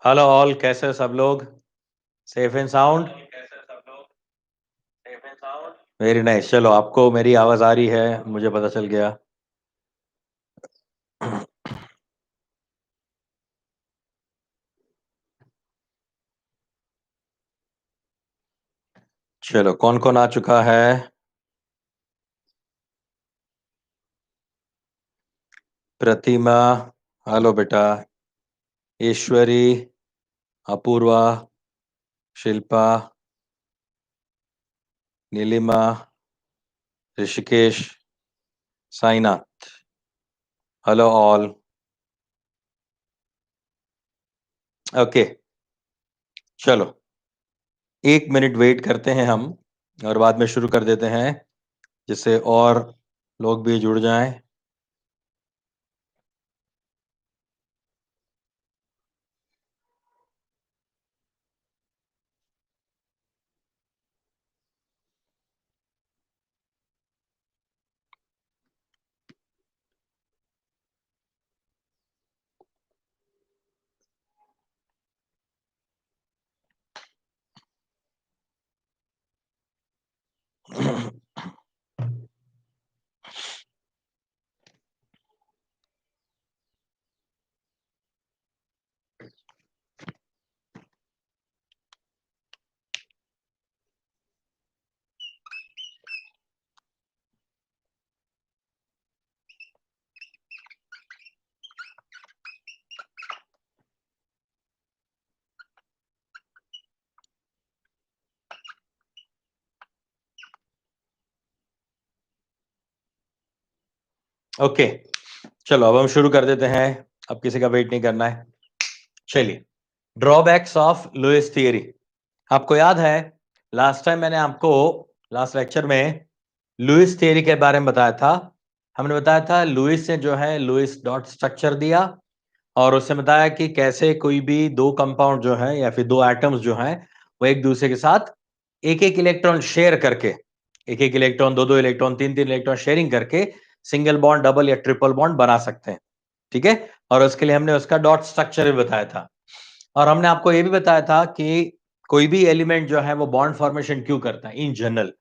Hello all, कैसे हो सब लोग? Safe and sound. Very nice. चलो, आपको मेरी आवाज आ रही है, मुझे पता चल गया। चलो, कौन कौन आ चुका है? प्रतिमा, हेलो बेटा। Ishwari, Apurva, Shilpa, Neelima, Rishikesh, Sainath. Hello all. Okay, चलो 1 मिनट वेट करते हैं हम, और बाद में शुरू कर देते हैं, जिससे और लोग भी जुड़ जाएं। ओके, चलो अब हम शुरू कर देते हैं। अब किसी का वेट नहीं करना है। चलिए, ड्रॉबैक्स ऑफ लुईस थियरी। आपको याद है, लास्ट टाइम मैंने आपको लास्ट लेक्चर में लुईस थियरी के बारे में बताया था। हमने बताया था लुईस ने जो है लुईस डॉट स्ट्रक्चर दिया, और उससे बताया कि कैसे कोई भी दो कंपाउंड जो है या फिर दो एटम्स जो हैं वो एक दूसरे के साथ एक एक इलेक्ट्रॉन शेयर करके, एक एक इलेक्ट्रॉन, दो दो इलेक्ट्रॉन, तीन तीन इलेक्ट्रॉन शेयरिंग करके सिंगल बॉन्ड, डबल या ट्रिपल बॉन्ड बना सकते हैं। ठीक है, और उसके लिए हमने उसका डॉट स्ट्रक्चर भी बताया था। और हमने आपको यह भी बताया था कि कोई भी एलिमेंट जो है वो बॉन्ड फॉर्मेशन क्यों करता है इन जनरल।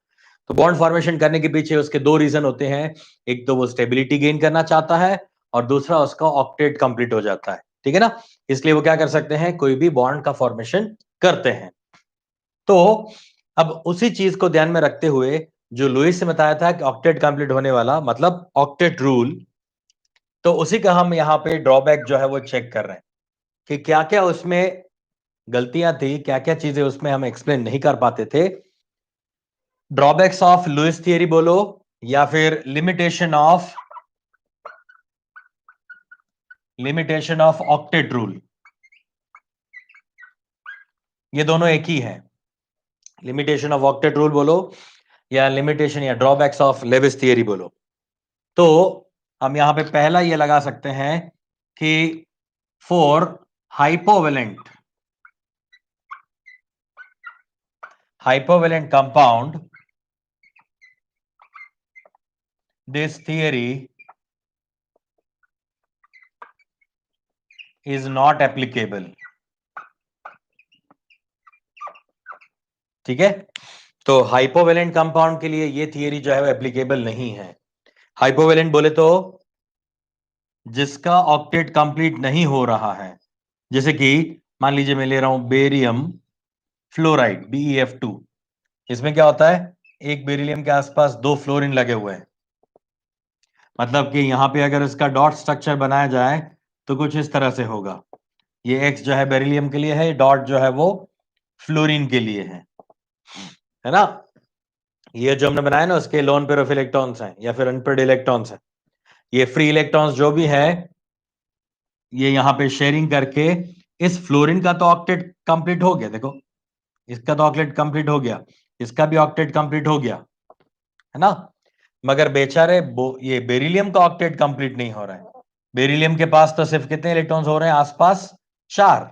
तो बॉन्ड फॉर्मेशन करने के पीछे उसके दो रीजन होते हैं। एक तो वो स्टेबिलिटी गेन करना चाहता है, और दूसरा उसका ऑक्टेट कंप्लीट हो जाता है। ठीक है ना, इसलिए वो क्या कर सकते हैं, कोई भी बॉन्ड का फॉर्मेशन करते हैं। तो अब उसी चीज को ध्यान में रखते हुए जो लुईस से बताया था कि ऑक्टेट कंप्लीट होने वाला मतलब ऑक्टेट रूल, तो उसी का हम यहाँ पे ड्रॉबैक जो है वो चेक कर रहे हैं कि क्या क्या उसमें गलतियां थी, क्या क्या चीजें उसमें हम एक्सप्लेन नहीं कर पाते थे। ड्रॉबैक्स ऑफ लुईस थियरी बोलो, या फिर लिमिटेशन ऑफ ऑक्टेट रूल, ये दोनों एक ही है। लिमिटेशन ऑफ ऑक्टेट रूल बोलो, या लिमिटेशन या ड्रॉबैक्स ऑफ लेविस थियरी बोलो। तो हम यहां पे पहला ये लगा सकते हैं कि for hypovalent hypovalent compound this theory is not applicable. ठीक है, तो हाइपोवेलेंट कंपाउंड के लिए ये थियरी जो है वो एप्लीकेबल नहीं है। हाइपोवेलेंट बोले तो जिसका ऑक्टेट कंप्लीट नहीं हो रहा है, जैसे कि मान लीजिए मैं ले रहा हूं बेरियम फ्लोराइड BeF2। इसमें क्या होता है, एक बेरिलियम के आसपास दो फ्लोरीन लगे हुए हैं। मतलब कि यहां पे अगर इसका डॉट स्ट्रक्चर बनाया जाए तो कुछ इस तरह से होगा। ये X जो है बेरिलियम के लिए है, डॉट जो है वो फ्लोरीन के लिए है ना। ये जो हमने बनाया ना, उसके लोन पेयर ऑफ इलेक्ट्रॉन्स हैं या फिर अनपेड इलेक्ट्रॉन्स हैं। ये फ्री इलेक्ट्रॉन्स जो भी है, ये यहां पे शेयरिंग करके इस फ्लोरीन का तो ऑक्टेट कंप्लीट हो गया। देखो, इसका तो ऑक्टेट कंप्लीट हो गया, इसका भी ऑक्टेट कंप्लीट हो गया, है ना। मगर बेचारे ये बेरिलियम का ऑक्टेट कंप्लीट नहीं हो रहा है। बेरिलियम के पास तो सिर्फ कितने इलेक्ट्रॉन्स हो रहे हैं आसपास? 4,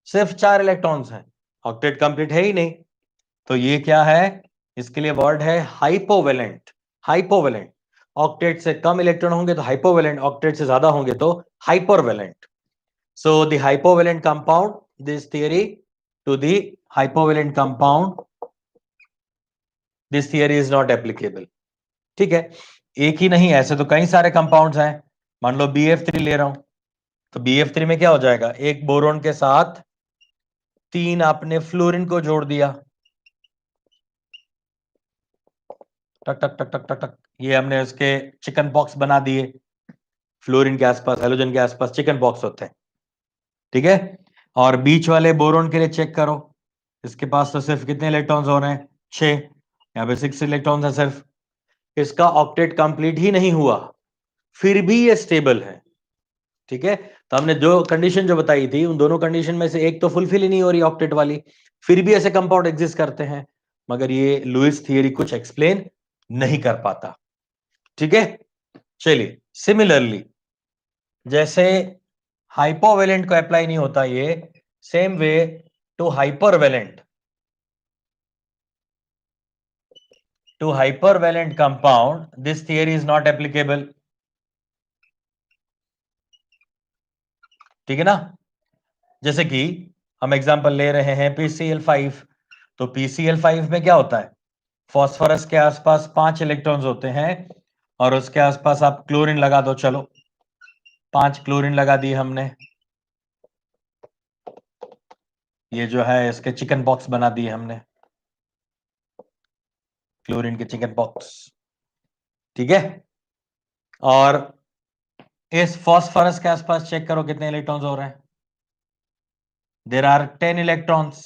सिर्फ 4 इलेक्ट्रॉन्स हैं, ऑक्टेट कंप्लीट है ही नहीं। तो ये क्या है, इसके लिए वर्ड है हाइपोवेलेंट। हाइपोवेलेंट, ऑक्टेट से कम इलेक्ट्रॉन होंगे तो हाइपोवेलेंट, ऑक्टेट से ज्यादा होंगे तो हाइपरवेलेंट। So the hypovalent compound, this theory to the hypovalent compound, this theory is not applicable. ठीक है, एक ही नहीं, ऐसे तो कई सारे कंपाउंड्स हैं. मान लो BF3 ले रहा हूं, तो BF3 में क्या हो जाएगा, एक बोरोन के साथ 3 आपने फ्लोरीन को जोड़ दिया, टक टक टक टक टक टक, ये हमने उसके चिकन बॉक्स बना दिए. फ्लोरीन के आसपास, हेलोजन के आसपास चिकन बॉक्स होते हैं. ठीक है, और बीच वाले बोरोन के लिए चेक करो, इसके पास तो सिर्फ कितने इलेक्ट्रॉन्स हो रहे हैं, 6. यहाँ पे 6 इलेक्ट्रॉन्स है सिर्फ. इसका ऑक्टेट कंप्लीट ही नहीं हुआ, फिर भी ये स्टेबल है. ठीक है, तो हमने जो कंडीशन जो बताई थी, उन दोनों कंडीशन में से एक तो फुलफिल ही नहीं हो रही ऑक्टेट वाली, फिर भी ऐसे कंपाउंड एग्जिस्ट करते हैं, मगर ये लुईस थियरी कुछ एक्सप्लेन नहीं कर पाता. ठीक है, चलिए, सिमिलरली जैसे हाइपोवेलेंट को अप्लाई नहीं होता ये, same way to hypervalent, to hypervalent compound this theory is not applicable. ठीक है ना, जैसे कि हम एग्जांपल ले रहे हैं PCl5, तो PCl5 में क्या होता है, फास्फोरस के आसपास 5 इलेक्ट्रॉन्स होते हैं, और उसके आसपास आप क्लोरीन लगा दो. चलो 5 क्लोरीन लगा दिए हमने, ये जो है इसके चिकन बॉक्स बना दिए हमने, क्लोरीन के चिकन बॉक्स. ठीक है, और इस फास्फोरस के आसपास चेक करो कितने इलेक्ट्रॉन्स हो रहे हैं, देयर आर 10 इलेक्ट्रॉन्स.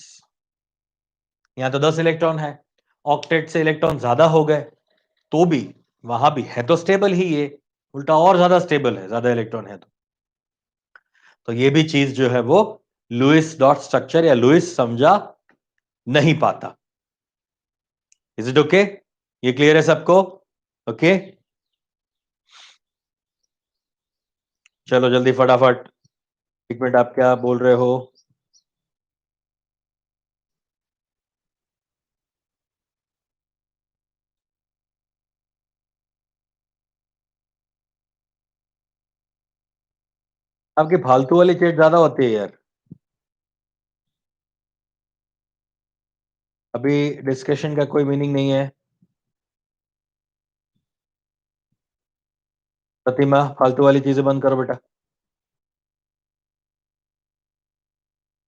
यहां तो 10 इलेक्ट्रॉन है, ऑक्टेट से इलेक्ट्रॉन ज्यादा हो गए, तो भी वहां भी है तो स्टेबल ही, ये उल्टा और ज्यादा स्टेबल है, ज्यादा इलेक्ट्रॉन है तो ये भी चीज जो है वो लुईस डॉट स्ट्रक्चर या लुईस समझा नहीं पाता. इज इट ओके, ये क्लियर है सबको? ओके, चलो जल्दी फटाफट, 1 मिनट, आप क्या बोल रहे हो? आपकी फालतू वाली चीज ज्यादा होती है यार. अभी डिस्कशन का कोई मीनिंग नहीं है. प्रतिमा, फालतू वाली चीजें बंद करो बेटा,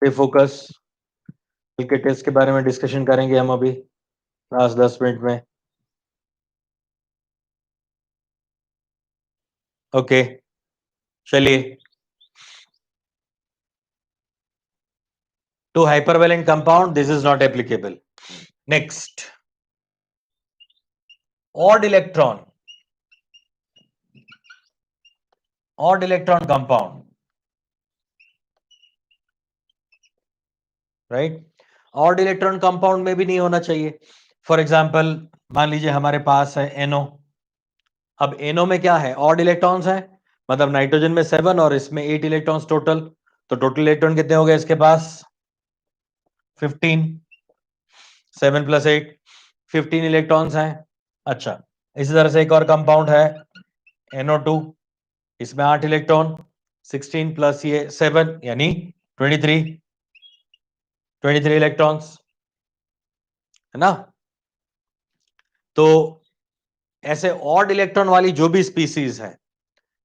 फोकस. कल के टेस्ट के बारे में डिस्कशन करेंगे हम अभी लास्ट 10 मिनट में. ओके, चलिए, to hypervalent compound this is not applicable. Next, odd electron compound, right? odd electron compound में भी नहीं होना चाहिए. फॉर एग्जाम्पल मान लीजिए हमारे पास है NO. अब NO में क्या है, odd इलेक्ट्रॉन्स है, मतलब नाइट्रोजन में 7 और इसमें 8 इलेक्ट्रॉन्स टोटल, तो टोटल इलेक्ट्रॉन कितने हो गए इसके पास, 15. 7 + 8, 15 इलेक्ट्रॉन्स हैं. अच्छा, इसी तरह से एक और कंपाउंड है NO2, इसमें 8 इलेक्ट्रॉन, 16 प्लस ये 7 यानी 23 इलेक्ट्रॉन्स, है ना. तो ऐसे ऑड इलेक्ट्रॉन वाली जो भी स्पीसीज है,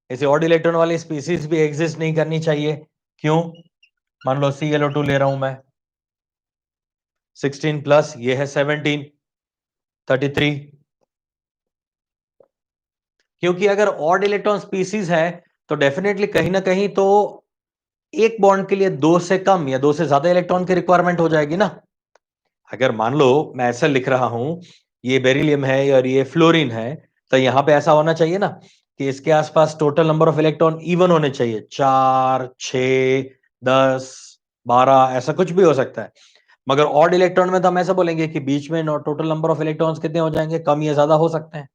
ऐसे ऑड इलेक्ट्रॉन वाली स्पीसीज भी एग्जिस्ट नहीं करनी चाहिए. क्यों, मान लो ClO2 ले रहा हूं मैं, 16 प्लस ये है 17, 33. क्योंकि अगर ऑड इलेक्ट्रॉन स्पीसीज है तो डेफिनेटली कहीं ना कहीं तो एक बॉन्ड के लिए 2 से कम या 2 से ज्यादा इलेक्ट्रॉन की रिक्वायरमेंट हो जाएगी ना. अगर मान लो मैं ऐसा लिख रहा हूं, ये बेरिलियम है और ये फ्लोरीन है, तो यहां पे ऐसा होना चाहिए ना कि इसके आसपास total number of electron even होने चाहिए, 4, 6, 10, 12, ऐसा कुछ भी हो सकता है. मगर ऑड इलेक्ट्रॉन में तो हम ऐसा बोलेंगे कि बीच में टोटल नंबर ऑफ इलेक्ट्रॉन्स कितने हो जाएंगे, कम या ज्यादा हो सकते हैं.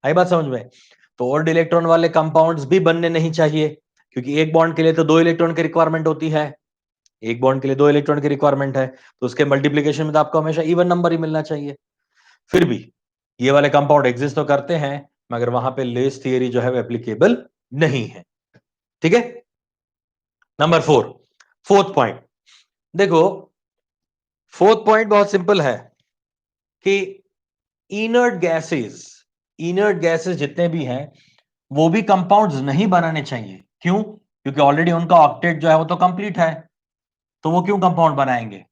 आई बात समझ में? तो ऑड इलेक्ट्रॉन वाले कंपाउंड्स भी बनने नहीं चाहिए, क्योंकि एक बॉन्ड के लिए तो 2 इलेक्ट्रॉन की रिक्वायरमेंट होती है, एक बॉन्ड के लिए 2 इलेक्ट्रॉन की रिक्वायरमेंट है, तो उसके मल्टीप्लीकेशन में तो आपको हमेशा इवन नंबर ही मिलना चाहिए. फिर भी ये वाले कंपाउंड एग्जिस्ट तो करते हैं, मगर वहां पे लुईस थियरी जो है वो एप्लीकेबल नहीं है. ठीक है, नंबर 4, फोर्थ पॉइंट देखो, फोर्थ पॉइंट बहुत सिंपल है कि इनर्ट गैसेस जितने भी हैं वो भी कंपाउंड्स नहीं बनाने चाहिए। क्यों? क्योंकि ऑलरेडी उनका ऑक्टेट जो है वो तो कंप्लीट है, तो वो क्यों कंपाउंड बनाएंगे?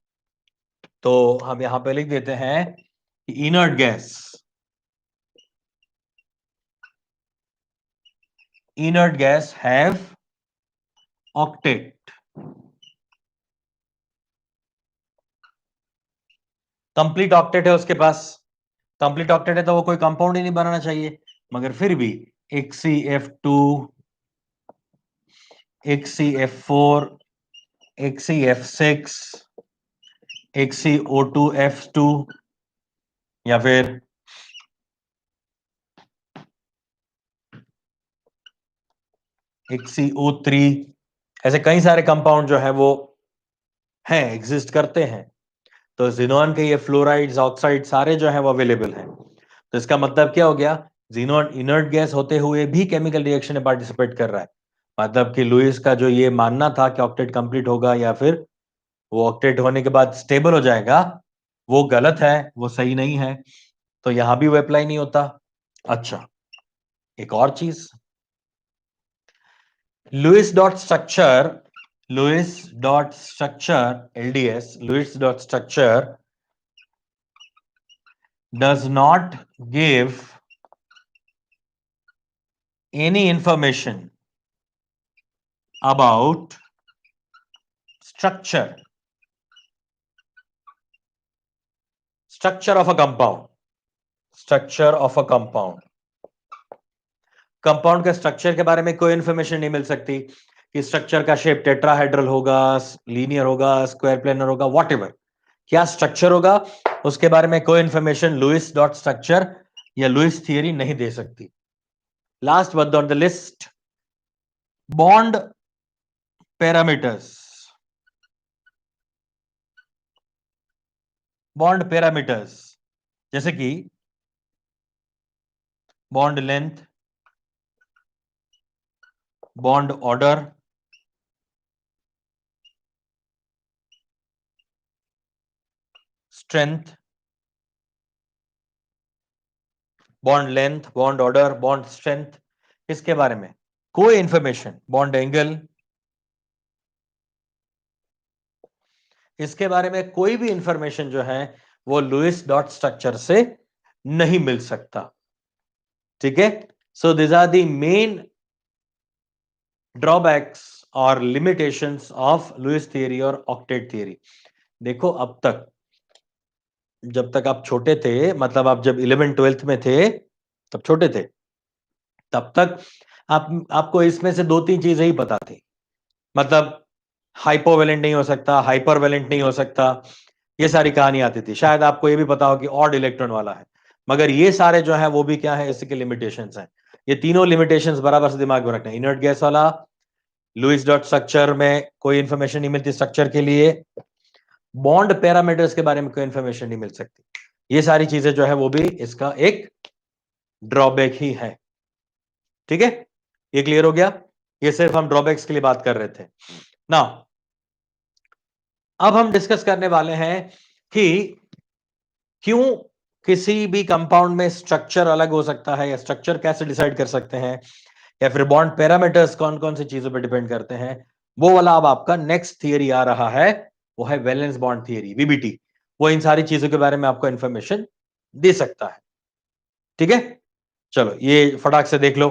तो हम यहां पे लिख देते हैं कि inert guys have octet, complete octet है उसके पास। कंप्लीट ऑक्टेट है तो वो कोई कंपाउंड ही नहीं बनाना चाहिए, मगर फिर भी एक CF2, एक CF4, एक CF6, एक CO2F2, या फिर एक CO3, ऐसे कई सारे कंपाउंड जो है वो हैं, एग्जिस्ट करते हैं। तो जिनोन के ये फ्लोराइड्स, ऑक्साइड सारे जो है वो अवेलेबल हैं। तो इसका मतलब क्या हो गया? जिनोन इनर्ट गैस होते हुए भी केमिकल रिएक्शन में पार्टिसिपेट कर रहा है। मतलब कि लुईस का जो ये मानना था कि ऑक्टेट कंप्लीट होगा या फिर वो ऑक्टेट होने के बाद स्टेबल हो जाएगा, वो गलत है, वो सही नहीं है। तो यहां भी वो अप्लाई नहीं होता। अच्छा, एक और चीज, Lewis dot structure, LDS, Lewis dot structure does not give any information about structure of a compound, structure of a compound, compound के स्ट्रक्चर के बारे में कोई इंफॉर्मेशन नहीं मिल सकती कि स्ट्रक्चर का शेप टेट्राहेड्रल होगा, लीनियर होगा, स्क्वायर प्लेनर होगा, व्हाटएवर क्या स्ट्रक्चर होगा, उसके बारे में कोई इंफॉर्मेशन लुईस डॉट स्ट्रक्चर या लुईस थियरी नहीं दे सकती। Last but on the list, bond parameters, bond parameters जैसे कि bond length, bond order, strength, bond length, bond order, bond strength, इसके बारे में कोई इंफॉर्मेशन, बॉन्ड एंगल, इसके बारे में कोई भी इंफॉर्मेशन जो है वो लुईस डॉट स्ट्रक्चर से नहीं मिल सकता। ठीक है, so this are the main drawbacks और लिमिटेशंस ऑफ लुईस थियरी और ऑक्टेट थियरी। देखो, अब तक जब तक आप छोटे थे, मतलब आप जब 11 12th में थे, तब छोटे थे, तब तक आपको इसमें से दो तीन चीजें ही पता थी। मतलब हाइपोवेलेंट नहीं हो सकता, हाइपरवेलेंट नहीं हो सकता, ये सारी कहानी आती थी। शायद आपको ये भी पता हो कि ऑड इलेक्ट्रॉन वाला है, मगर ये सारे जो है वो भी क्या है, इसके लिमिटेशंस हैं। ये तीनों लिमिटेशंस बराबर से दिमाग में रखना। इनर्ट गैस वाला, लुईस डॉट स्ट्रक्चर में कोई इंफॉर्मेशन नहीं मिलती स्ट्रक्चर के लिए, बॉन्ड पैरामीटर्स के बारे में कोई इंफॉर्मेशन नहीं मिल सकती। ये सारी चीजें जो है वो भी इसका एक ड्रॉबैक ही है। ठीक है, ये क्लियर हो गया? ये सिर्फ हम ड्रॉबैक्स के लिए बात कर रहे थे ना। अब हम डिस्कस करने वाले हैं कि क्यों किसी भी कंपाउंड में स्ट्रक्चर अलग हो सकता है, या स्ट्रक्चर कैसे डिसाइड कर सकते हैं, या फिर बॉन्ड पैरामीटर्स कौन कौन सी चीजों पर डिपेंड करते हैं। वो वाला अब आपका नेक्स्ट थियरी आ रहा है, वो है वैलेंस बॉन्ड थियरी, VBT। वो इन सारी चीजों के बारे में आपको इंफॉर्मेशन दे सकता है। ठीक है, चलो ये फटाक से देख लो।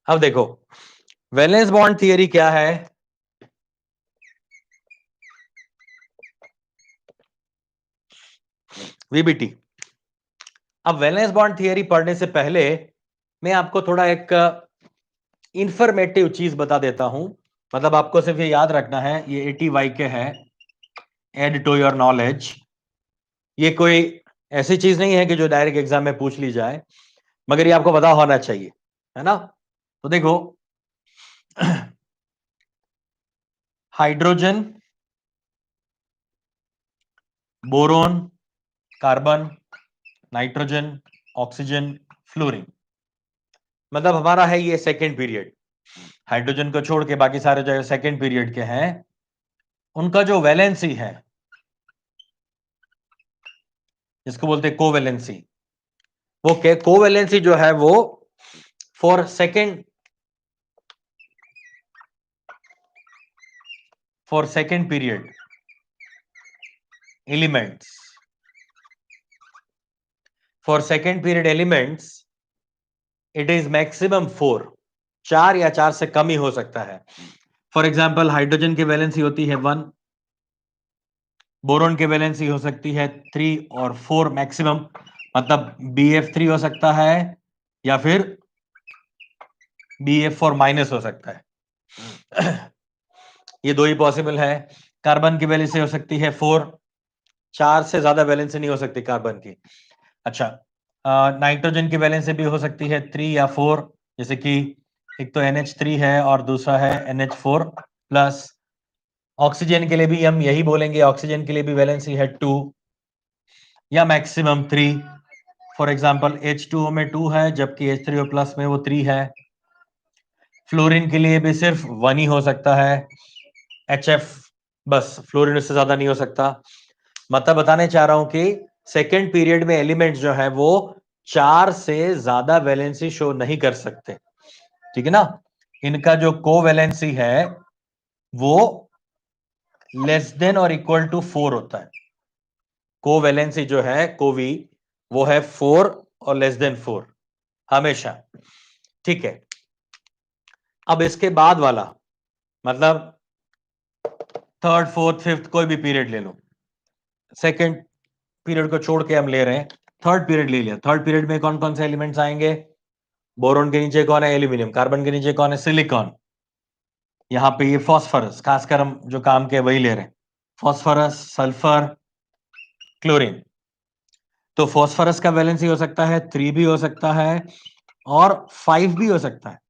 अब देखो, वैलेंस बॉन्ड थियरी क्या है? VBT, अब वैलेंस बॉन्ड थियरी पढ़ने से पहले मैं आपको थोड़ा एक इंफॉर्मेटिव चीज बता देता हूं। मतलब आपको सिर्फ ये याद रखना है, ये 80 के है, एड टू योर नॉलेज। ये कोई ऐसी चीज नहीं है कि जो डायरेक्ट एग्जाम में पूछ ली जाए, मगर ये आपको पता होना चाहिए, है ना। तो देखो, hydrogen, boron, carbon, nitrogen, oxygen, fluorine, मतलब हमारा है ये सेकेंड पीरियड। हाइड्रोजन को छोड़ के बाकी सारे जो सेकेंड पीरियड के हैं, उनका जो वैलेंसी है, जिसको बोलते हैं कोवैलेंसी, वो कोवैलेंसी जो है वो for second period elements, for second period elements it is maximum 4, 4 या 4 से कम ही हो सकता है। फॉर एग्जाम्पल हाइड्रोजन की वैलेंसी होती है 1, बोरोन की वैलेंसी हो सकती है 3 और 4 मैक्सिमम, मतलब BF3 हो सकता है या फिर BF4 माइनस हो सकता है। ये दो ही पॉसिबल है। कार्बन की वैलेंसी हो सकती है 4, 4 से ज्यादा वैलेंसी नहीं हो सकती कार्बन की। अच्छा, नाइट्रोजन की वैलेंसी भी हो सकती है 3 या 4, जैसे कि एक तो NH3 है और दूसरा है NH4 प्लस। ऑक्सीजन के लिए भी हम यही बोलेंगे, ऑक्सीजन के लिए भी वैलेंसी है 2 या मैक्सिमम 3। फॉर एग्जाम्पल H2O में 2 है, जबकि H3O प्लस में वो 3 है। फ्लोरीन के लिए भी सिर्फ 1 ही हो सकता है, HF, बस फ्लोरीन उससे ज्यादा नहीं हो सकता। मतलब बताने चाह रहा हूं कि सेकेंड पीरियड में एलिमेंट्स जो है वो 4 से ज्यादा वैलेंसी शो नहीं कर सकते, ठीक है ना। इनका जो कोवैलेंसी है वो लेस देन और इक्वल टू 4 होता है। कोवैलेंसी जो है कोवी, वो है 4 और लेस देन 4 हमेशा, ठीक है। अब इसके बाद वाला, मतलब थर्ड, फोर्थ, फिफ्थ, कोई भी पीरियड ले लो, सेकेंड पीरियड को छोड़ के हम ले रहे हैं, थर्ड पीरियड ले लिया। थर्ड पीरियड में कौन कौन से एलिमेंट्स आएंगे? बोरोन के नीचे कौन है? एल्यूमिनियम। कार्बन के नीचे कौन है? सिलिकॉन। यहाँ पे ये फॉस्फोरस, खासकर हम जो काम के वही ले रहे हैं, फॉस्फोरस, सल्फर, क्लोरीन। तो फॉस्फोरस का वैलेंसी हो सकता है 3 भी हो सकता है और 5 भी हो सकता है।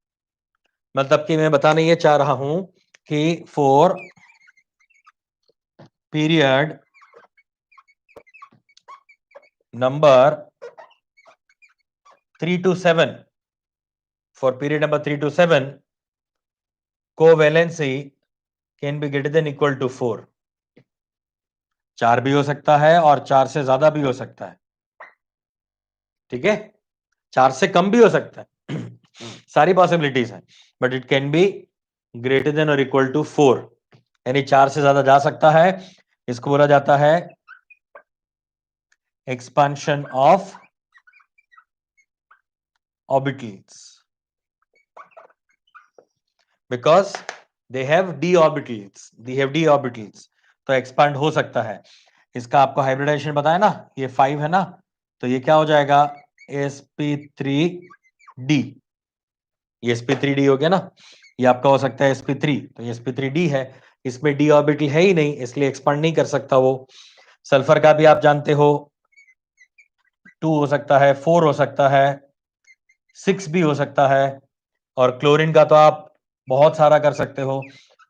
मतलब कि मैं बताने ये चाह रहा हूं कि for period number 3 to 7, for period number 3 to 7, covalency can be greater than equal to 4। 4 भी हो सकता है और 4 से ज्यादा भी हो सकता है, ठीक है। 4 से कम भी हो सकता है, सारी पॉसिबिलिटीज है, but it can be greater than और इक्वल टू 4, यानी 4 से ज्यादा जा सकता है। इसको बोला जाता है expansion of orbitals, because they have D orbitals, तो एक्सपांड हो सकता है। इसका आपको हाइब्रिडाइजेशन बताया ना, ये 5 है ना, तो ये क्या हो जाएगा? sp3d, ये sp3d हो गया ना। ये आपका हो सकता है sp3, तो ये sp3d है। इसमें d ऑर्बिटल है ही नहीं, इसलिए एक्सपांड नहीं कर सकता वो। सल्फर का भी आप जानते हो 2 हो सकता है, 4 हो सकता है, 6 भी हो सकता है। और क्लोरीन का तो आप बहुत सारा कर सकते हो,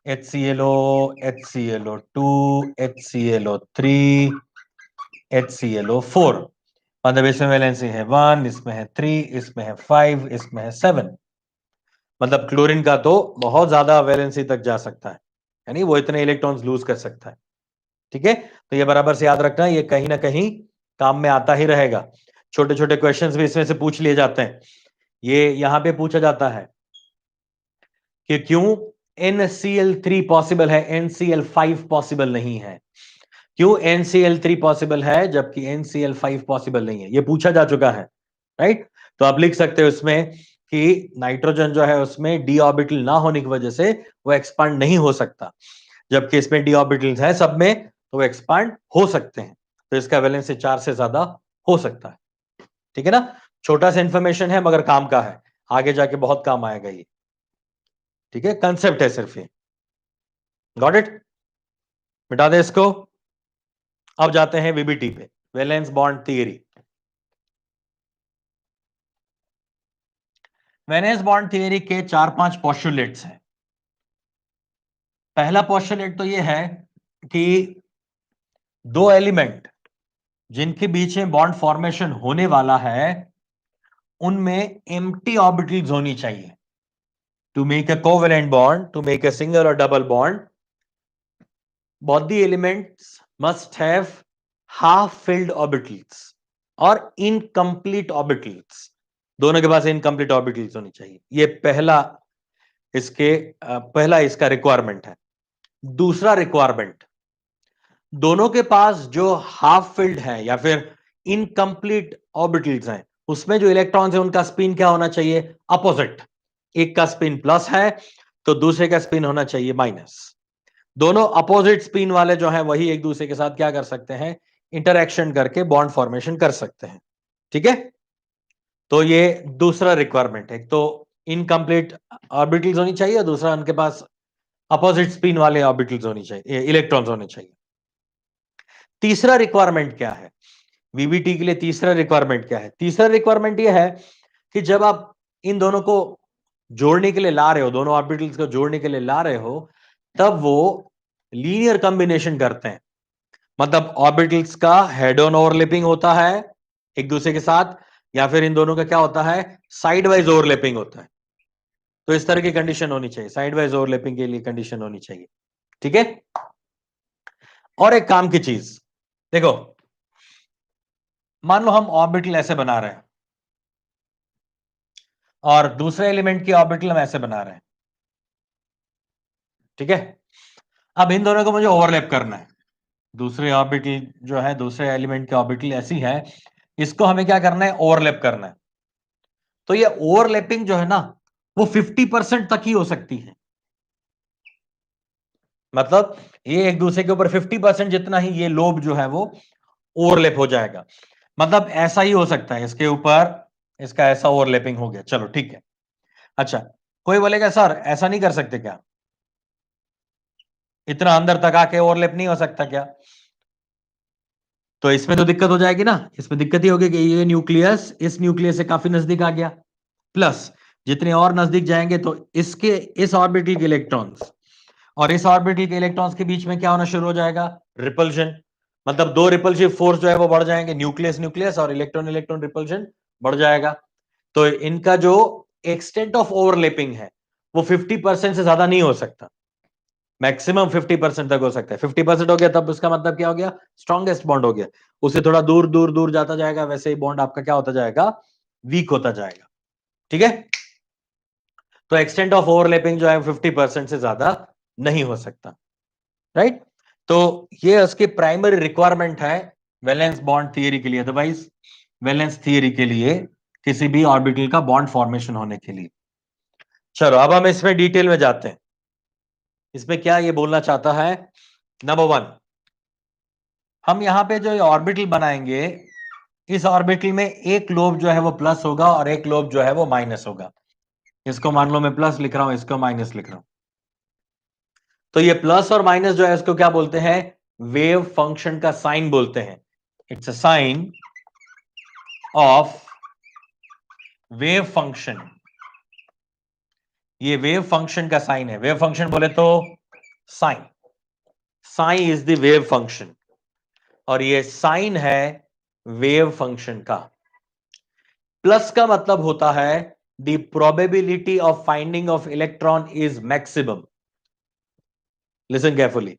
HClO, HClO2, HClO3, HClO4। मतलब इसमें वैलेंसी है 1, इसमें है 3, इसमें है 5, इसमें है 7। मतलब क्लोरीन का तो बहुत ज्यादा वैलेंसी तक जा सकता है, यानी वो इतने इलेक्ट्रॉन्स लूज कर सकता है, ठीक है। तो ये बराबर से याद रखना, ये कहीं ना कहीं काम में आता ही रहेगा। छोटे छोटे क्वेश्चंस भी इसमें से पूछ लिए जाते हैं। ये यहां पे पूछा जाता है कि क्यों NCl3 पॉसिबल है, NCl5 पॉसिबल नहीं है। क्यों NCl3 पॉसिबल है जबकि NCl5 पॉसिबल नहीं है, ये पूछा जा चुका है, राइट। तो आप लिख सकते हो इसमें कि नाइट्रोजन जो है उसमें डी ऑर्बिटल ना होने की वजह से वो एक्सपांड नहीं हो सकता, जबकि इसमें डी ऑर्बिटल्स है सब में, तो वो एक्सपांड हो सकते हैं। तो इसका वैलेंसी 4 से ज्यादा हो सकता है। ठीक है ना, छोटा सा इंफॉर्मेशन है मगर काम का है, आगे जाके बहुत काम आएगा ये। ठीक है, कंसेप्ट है सिर्फ ये। Got it? मिटा दे इसको। अब जाते हैं वीबीटी पे, valence bond theory. Valence bond theory के 4-5 पोस्टुलेट्स हैं। पहला पोस्टुलेट तो ये है कि दो एलिमेंट जिनके बीच में बॉन्ड फॉर्मेशन होने वाला है उनमें एम्प्टी ऑर्बिटल्स होनी चाहिए। To make a covalent bond, to make a single और double bond, both the elements must have half filled orbitals और incomplete orbitals, दोनों के पास इनकम्प्लीट ऑर्बिटल्स होनी चाहिए। ये पहला इसका रिक्वायरमेंट है। दूसरा रिक्वायरमेंट, दोनों के पास जो हाफ फिल्ड है या फिर इनकम्प्लीट ऑर्बिटल्स हैं उसमें जो इलेक्ट्रॉन्स है उनका स्पिन क्या होना चाहिए? अपोजिट। एक का स्पिन प्लस है तो दूसरे का स्पिन होना चाहिए माइनस। दोनों अपोजिट स्पिन वाले जो हैं वही एक दूसरे के साथ क्या कर सकते हैं? इंटरैक्शन करके बॉन्ड फॉर्मेशन कर सकते हैं। ठीक है, तो ये दूसरा रिक्वायरमेंट है। तो इनकम्प्लीट ऑर्बिटल्स होनी चाहिए और दूसरा उनके पास अपोजिट स्पिन वाले ऑर्बिटल्स होनी चाहिए, इलेक्ट्रॉन्स होने चाहिए। तीसरा रिक्वायरमेंट क्या है वीबीटी के लिए? तीसरा रिक्वायरमेंट क्या है? तीसरा रिक्वायरमेंट यह है कि जब आप इन दोनों को जोड़ने के लिए ला रहे हो, दोनों ऑर्बिटल्स को जोड़ने के लिए ला रहे हो, तब वो लीनियर कॉम्बिनेशन करते हैं। मतलब ऑर्बिटल्स का हेड ऑन ओवरलैपिंग होता है एक दूसरे के साथ, या फिर इन दोनों का क्या होता है? साइड वाइज ओवरलैपिंग होता है। तो इस तरह की कंडीशन होनी चाहिए, साइड वाइज ओवरलैपिंग के लिए कंडीशन होनी चाहिए। ठीक है, और एक काम की चीज देखो, मान लो हम ऑर्बिटल ऐसे बना रहे हैं और दूसरे एलिमेंट की ऑर्बिटल हम ऐसे बना रहे हैं। ठीक है, अब इन दोनों को मुझे ओवरलैप करना है। दूसरे ऑर्बिटल जो है, दूसरे एलिमेंट की ऑर्बिटल ऐसी है, इसको हमें क्या करना है? ओवरलैप करना है। तो ये ओवरलैपिंग जो है ना वो 50% तक ही हो सकती है। मतलब ये एक दूसरे के ऊपर 50% जितना ही ये लोब जो है वो ओवरलैप हो जाएगा। मतलब ऐसा ही हो सकता है, इसके ऊपर इसका ऐसा ओवरलैपिंग हो गया, चलो ठीक है। अच्छा, कोई बोलेगा सर ऐसा नहीं कर सकते क्या? इतना अंदर तक आके ओवरलैप नहीं हो सकता क्या? तो इसमें तो दिक्कत हो जाएगी ना। इसमें दिक्कत ही होगी कि ये न्यूक्लियस इस न्यूक्लियस से काफी नजदीक आ गया, प्लस जितने और नजदीक जाएंगे तो इसके इस ऑर्बिटल के इलेक्ट्रॉन्स और इस ऑर्बिटल के इलेक्ट्रॉन्स के बीच में क्या होना शुरू हो जाएगा? रिपल्शन। मतलब दो रिपल्सिव फोर्स जो है वो बढ़ जाएंगे, न्यूक्लियस न्यूक्लियस और इलेक्ट्रॉन इलेक्ट्रॉन रिपल्शन बढ़ जाएगा। तो इनका जो एक्सटेंट ऑफ ओवरलैपिंग है वो 50% से ज्यादा नहीं हो सकता, मैक्सिमम 50% तक हो सकता है। 50% हो गया तब उसका मतलब क्या हो गया? स्ट्रॉन्गेस्ट बॉन्ड हो गया। उससे थोड़ा दूर दूर दूर जाता जाएगा वैसे ही बॉन्ड आपका क्या होता जाएगा? वीक होता जाएगा। ठीक है, तो एक्सटेंट ऑफ ओवरलैपिंग जो है 50% से ज्यादा नहीं हो सकता। राइट, तो ये उसकी प्राइमरी रिक्वायरमेंट है वैलेंस बॉन्ड थियरी के लिए, अदरवाइज वैलेंस थियरी के लिए किसी भी ऑर्बिटल का बॉन्ड फॉर्मेशन होने के लिए। चलो अब हम इसमें डिटेल में जाते हैं। इसमें क्या ये बोलना चाहता है? नंबर वन, हम यहां पे जो ऑर्बिटल बनाएंगे, इस ऑर्बिटल में एक लोब जो है वो प्लस होगा और एक लोब जो है वो माइनस होगा। इसको मान लो मैं प्लस लिख रहा हूं, इसको माइनस लिख रहा हूं। तो ये प्लस और माइनस जो है इसको क्या बोलते हैं? वेव फंक्शन का साइन बोलते हैं। It's a sign of wave function. ये वेव फंक्शन का साइन है। वेव फंक्शन बोले तो sign, sign is the wave function, और ये साइन है वेव फंक्शन का। प्लस का मतलब होता है the probability of finding of electron is maximum. Listen carefully,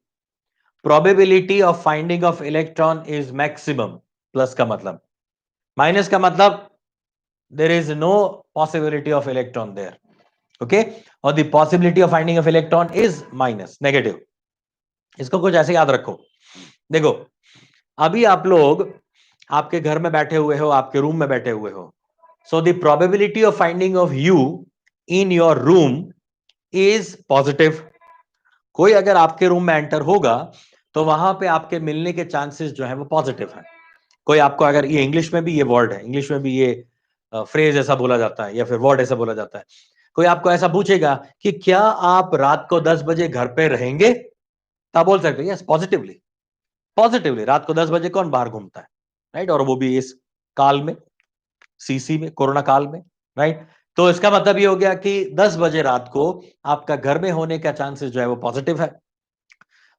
probability of finding of electron is maximum, plus का मतलब। माइनस का मतलब there is no possibility of electron there. Okay, और the possibility of finding of electron is minus, negative. इसको कुछ ऐसे याद रखो। देखो, अभी आप लोग आपके घर में बैठे हुए हो, आपके रूम में बैठे हुए हो, so the probability of finding of you in your room is positive. कोई अगर आपके रूम में एंटर होगा तो वहां पे आपके मिलने के चांसेस जो है वो पॉजिटिव है। कोई आपको अगर ये इंग्लिश में भी ये वर्ड है, इंग्लिश में भी ये फ्रेज ऐसा बोला जाता है या फिर वर्ड ऐसा बोला जाता है, कोई आपको ऐसा पूछेगा कि क्या आप रात को 10 बजे घर पे रहेंगे, तो आप बोल सकते हो यस, पॉजिटिवली। पॉजिटिवली रात को 10 बजे कौन बाहर घूमता है, राइट? और वो भी इस काल में, सीसी में, कोरोना काल में, राइट? तो इसका मतलब ये हो गया कि 10 बजे रात को आपका घर में होने का चांसेस जो है वो पॉजिटिव है।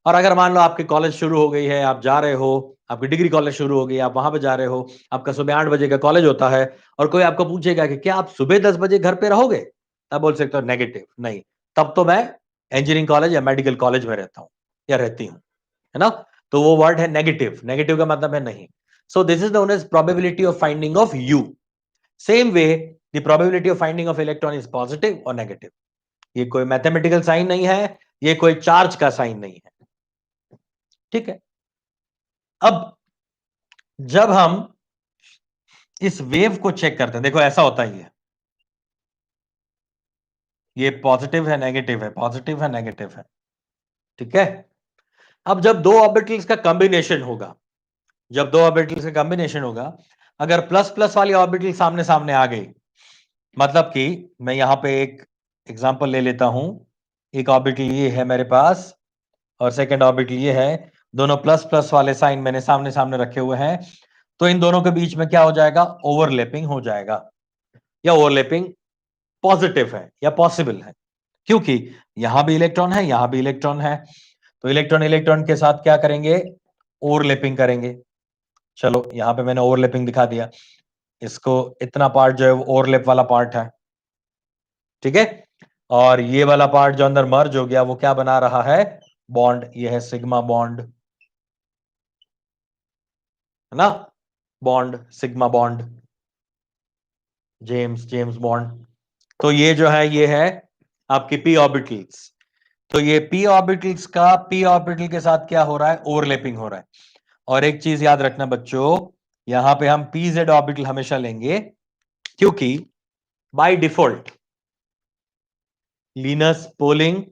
और अगर मान लो आपकी कॉलेज शुरू हो गई है, आप जा रहे हो, आपकी डिग्री कॉलेज शुरू हो गई, आप वहां पे जा रहे हो, आपका सुबह 8 बजे का कॉलेज होता है, और कोई आपको पूछेगा कि क्या आप सुबह 10 बजे घर पे रहोगे, तब बोल सकते हो नेगेटिव, नहीं, तब तो मैं इंजीनियरिंग कॉलेज या मेडिकल कॉलेज में रहता हूं या रहती हूं, है ना? तो वो वर्ड है नेगेटिव। नेगेटिव का मतलब है नहीं। So this is known as probability of finding of you. Same way the probability of finding of electron is positive और नेगेटिव। ये कोई मैथमेटिकल साइन नहीं है, ये कोई चार्ज का साइन नहीं है, ठीक है? अब जब हम इस वेव को चेक करते हैं, देखो ऐसा होता ही है, ये पॉजिटिव है नेगेटिव है, पॉजिटिव है नेगेटिव है, ठीक है? अब जब दो ऑर्बिटल्स का कॉम्बिनेशन होगा, जब दो ऑर्बिटल्स का कॉम्बिनेशन होगा, अगर प्लस प्लस वाली ऑर्बिटल सामने सामने आ गई, मतलब कि मैं यहां पे एक एग्जांपल ले लेता हूं, एक ऑर्बिटल ये है मेरे पास और सेकंड ऑर्बिटल ये है, दोनों प्लस प्लस वाले साइन मैंने सामने सामने रखे हुए हैं, तो इन दोनों के बीच में क्या हो जाएगा? ओवरलैपिंग हो जाएगा, या ओवरलैपिंग पॉजिटिव है या पॉसिबल है, क्योंकि यहां भी इलेक्ट्रॉन है, यहां भी इलेक्ट्रॉन है, तो इलेक्ट्रॉन इलेक्ट्रॉन के साथ क्या करेंगे? ओवरलैपिंग करेंगे। चलो यहां पे मैंने ओवरलैपिंग दिखा दिया, इसको इतना पार्ट जो है वो ओवरलैप वाला पार्ट है, ठीक है? और ये वाला पार्ट जो अंदर मर्ज हो गया वो क्या बना रहा है? बॉन्ड। ये है सिग्मा बॉन्ड, है ना? Bond, sigma bond, James James bond. तो ये जो है ये है आपकी पी ऑर्बिटल्स। तो ये पी ऑर्बिटल्स का पी ऑर्बिटल के साथ क्या हो रहा है? ओवरलैपिंग हो रहा है। और एक चीज याद रखना बच्चों, यहां पे हम पी जेड ऑर्बिटल हमेशा लेंगे, क्योंकि by default Linus Pauling,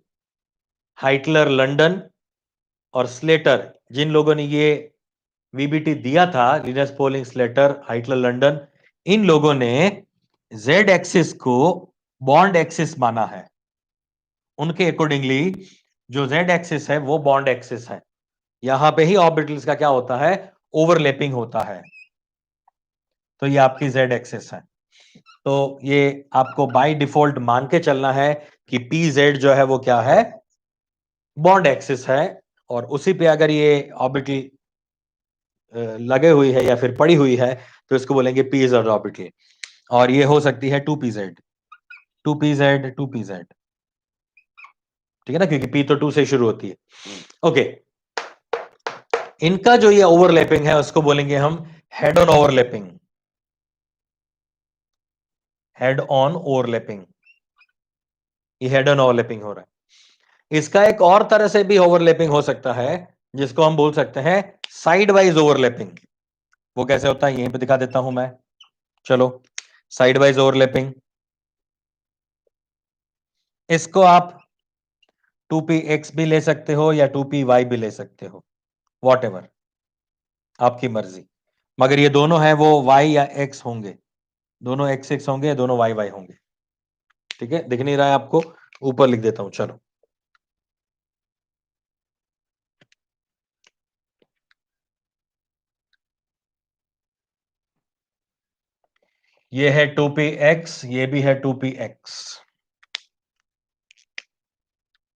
Heitler London और स्लेटर, जिन लोगों ने ये वीबीटी दिया था, Linus Pauling, Slater, Heitler London, इन लोगों ने जेड एक्सिस को बॉन्ड एक्सिस माना है। उनके अकॉर्डिंगली जो जेड एक्सिस है वो बॉन्ड एक्सिस है। यहां पे ही ऑर्बिटल्स का क्या होता है? ओवरलैपिंग होता है। तो ये आपकी जेड एक्सिस है। तो ये आपको बाय डिफॉल्ट मान के चलना है कि पी जेड जो है वो क्या है? बॉन्ड एक्सिस है। और उसी पे अगर ये ऑर्बिटल लगे हुई है या फिर पड़ी हुई है, तो इसको बोलेंगे पी जेड ऑर्बिटल। और ये हो सकती है 2pz, 2pz, 2pz, ठीक है ना? क्योंकि पी तो 2 से शुरू होती है। ओके, इनका जो ये ओवरलैपिंग है उसको बोलेंगे हम head on overlapping, head on overlapping. ये हेड ऑन ओवरलैपिंग हो रहा है। इसका एक और तरह से भी ओवरलैपिंग हो सकता है, जिसको हम बोल सकते हैं साइड वाइज ओवरलैपिंग। वो कैसे होता है यहीं पे दिखा देता हूं मैं। चलो, साइड वाइज ओवरलैपिंग, इसको आप 2px भी ले सकते हो या 2py भी ले सकते हो, वॉट एवर, आपकी मर्जी। मगर ये दोनों है वो y या x होंगे, दोनों x x होंगे, दोनों y y होंगे, ठीक है? दिख नहीं रहा है आपको? ऊपर लिख देता हूं, चलो। ये है 2px, ये भी है 2px,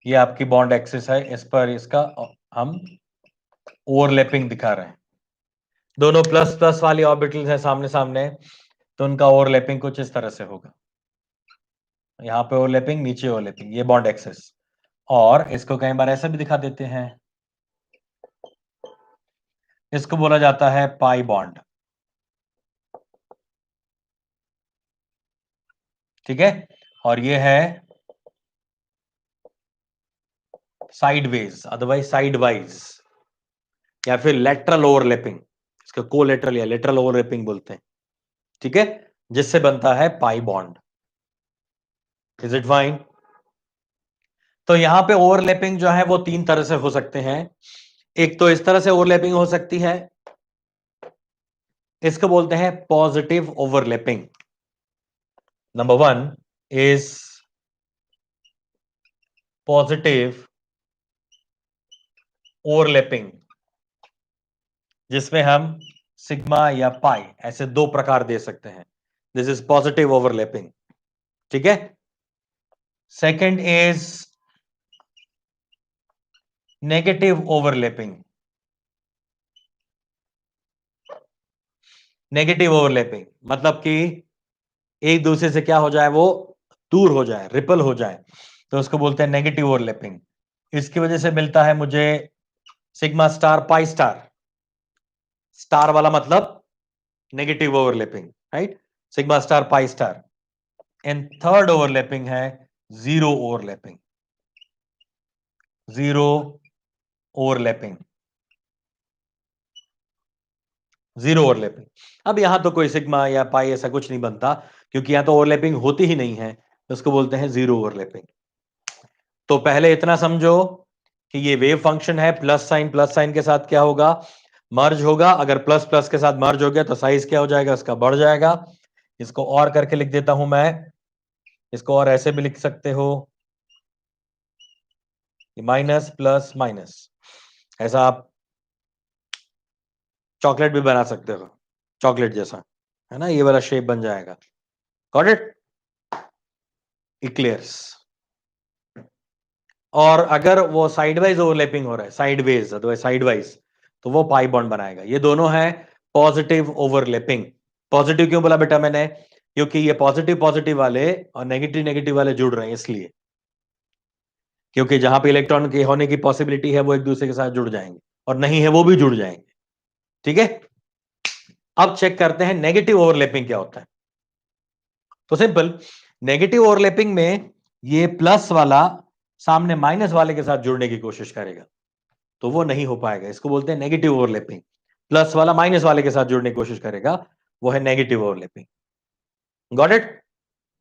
ये आपकी बॉन्ड एक्सिस है, इस पर इसका हम ओवरलैपिंग दिखा रहे हैं। दोनों प्लस प्लस वाली ऑर्बिटल्स हैं सामने सामने, तो उनका ओवरलैपिंग कुछ इस तरह से होगा। यहां पे ओवरलैपिंग, नीचे ओवरलैपिंग, ये बॉन्ड एक्सिस। और इसको कई बार ऐसे भी दिखा देते हैं, इसको बोला जाता है पाई बॉन्ड, ठीक है? और ये है साइडवेज, अदरवाइज साइडवाइज, या फिर लेटरल ओवरलैपिंग, इसको कोलेटरल या लेटरल ओवरलैपिंग बोलते हैं, ठीक है? जिससे बनता है pi bond. Is it fine? तो यहां पे ओवरलैपिंग जो है वो तीन तरह से हो सकते हैं। एक तो इस तरह से ओवरलैपिंग हो सकती है, इसको बोलते हैं positive overlapping. Number 1 is positive overlapping, जिसमें हम सिग्मा या पाई ऐसे दो प्रकार दे सकते हैं। दिस इज पॉजिटिव ओवरलैपिंग, ठीक है। Second is negative overlapping. Negative overlapping मतलब कि एक दूसरे से क्या हो जाए, वो दूर हो जाए, रिपल हो जाए, तो उसको बोलते हैं नेगेटिव ओवरलैपिंग। इसकी वजह से मिलता है मुझे sigma star pi star. Star वाला मतलब negative overlapping, right, sigma star pi star. And third overlapping है zero overlapping. Zero overlapping, zero overlapping. अब यहां तो कोई सिग्मा या पाई ऐसा कुछ नहीं बनता, क्योंकि यहां तो ओवरलैपिंग होती ही नहीं है, उसको बोलते हैं जीरो ओवरलैपिंग। तो पहले इतना समझो कि ये वेव फंक्शन है, प्लस साइन के साथ क्या होगा, मर्ज होगा। अगर प्लस प्लस के साथ मर्ज हो गया तो साइज क्या हो जाएगा, इसका बढ़ जाएगा। इसको और करके लिख देता हूं मैं, इसको और ऐसे भी लिख सकते हो, माइनस प्लस माइनस। ऐसा आप चॉकलेट भी बना सकते हो, चॉकलेट जैसा, है ना, ये वाला शेप बन जाएगा। गॉट इट, इक्लियर्स। और अगर वो साइडवाइज ओवरलैपिंग हो रहा है, साइडवेज अथवा साइडवाइज, तो वो पाई बॉन्ड बनाएगा। ये दोनों है पॉजिटिव ओवरलैपिंग। पॉजिटिव क्यों बोला बेटा मैंने, क्योंकि ये पॉजिटिव पॉजिटिव वाले और नेगेटिव नेगेटिव वाले जुड़ रहे हैं, इसलिए। क्योंकि जहां पे इलेक्ट्रॉन के होने की पॉसिबिलिटी है, वो एक दूसरे के साथ जुड़ जाएंगे, और नहीं है वो भी जुड़ जाएंगे, ठीक है। अब चेक करते हैं नेगेटिव ओवरलैपिंग क्या होता है। तो सिंपल, नेगेटिव ओवरलैपिंग में ये प्लस वाला सामने माइनस वाले के साथ जुड़ने की कोशिश करेगा, तो वो नहीं हो पाएगा। इसको बोलते हैं नेगेटिव ओवरलैपिंग। प्लस वाला माइनस वाले के साथ जुड़ने की कोशिश करेगा, वो है negative overlapping. Got it,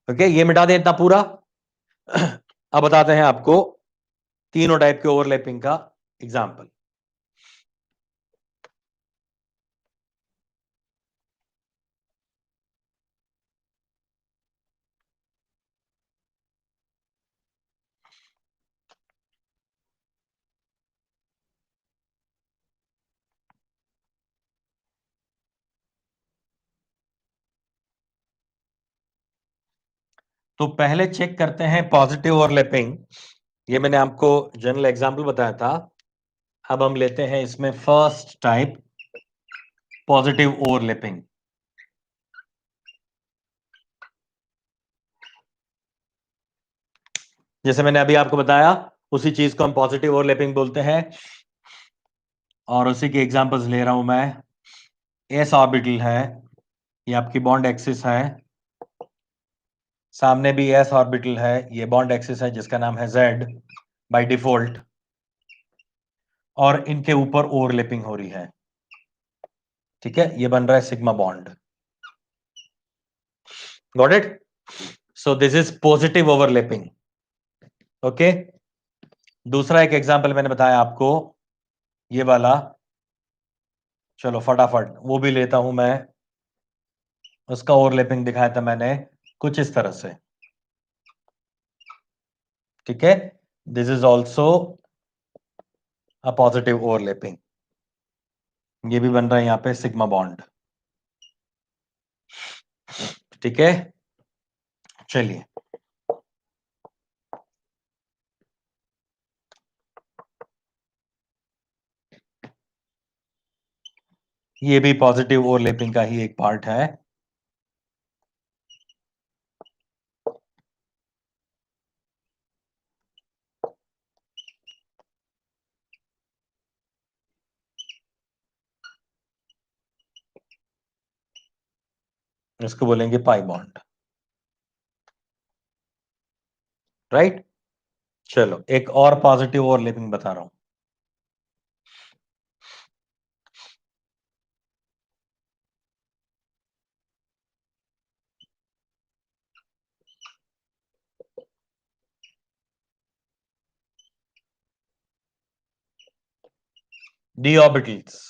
okay. ये मिटा दें इतना पूरा। अब बताते हैं आपको तीनों टाइप के ओवरलैपिंग का एग्जाम्पल। तो पहले चेक करते हैं पॉजिटिव ओवरलैपिंग। ये मैंने आपको जनरल एग्जाम्पल बताया था। अब हम लेते हैं इसमें फर्स्ट टाइप, पॉजिटिव ओवरलैपिंग। जैसे मैंने अभी आपको बताया, उसी चीज को हम पॉजिटिव ओवरलैपिंग बोलते हैं। और उसी के एग्जांपल्स ले रहा हूं मैं। एस ऑर्बिटल है, ये आपकी बॉन्ड एक्सिस है। सामने भी एस ऑर्बिटल है, ये बॉन्ड एक्सिस है जिसका नाम है जेड बाय डिफॉल्ट। और इनके ऊपर ओवरलैपिंग हो रही है, ठीक है, ये बन रहा है sigma bond. Got it, so this is positive overlapping, okay. दूसरा एक एग्जांपल मैंने बताया आपको, ये वाला, चलो फटाफट वो भी लेता हूं मैं। उसका ओवरलैपिंग दिखाया था मैंने कुछ इस तरह से, ठीक है। This is also a positive overlapping. ये भी बन रहा है यहां पे सिग्मा बॉन्ड, ठीक है। चलिए, ये भी पॉजिटिव ओवरलैपिंग का ही एक पार्ट है। इसको बोलेंगे पाई बॉन्ड, राइट। चलो एक और पॉजिटिव ओवरलैपिंग बता रहा हूं। डी ऑर्बिटल्स,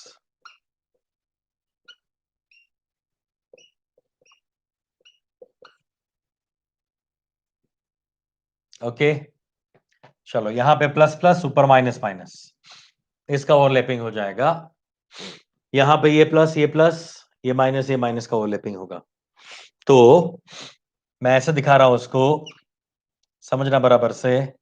ओके, चलो यहां पे प्लस प्लस ऊपर माइनस माइनस, इसका ओवरलैपिंग हो जाएगा। यहां पे ये प्लस ये माइनस का ओवरलैपिंग होगा। तो मैं ऐसे दिखा रहा हूं उसको, समझना बराबर से।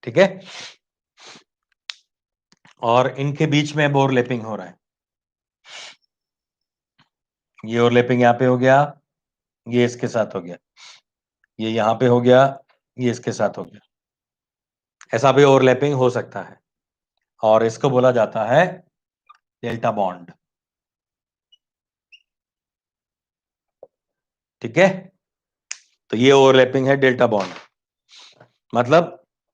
ठीक है, और इनके बीच में ओवरलैपिंग हो रहा है। ये ओवरलैपिंग यहां पे हो गया, ये इसके साथ हो गया, ये यहां पे हो गया, ये इसके साथ हो गया। ऐसा भी ओवरलैपिंग हो सकता है, और इसको बोला जाता है डेल्टा बॉन्ड। ठीक है, तो ये ओवरलैपिंग है डेल्टा बॉन्ड। मतलब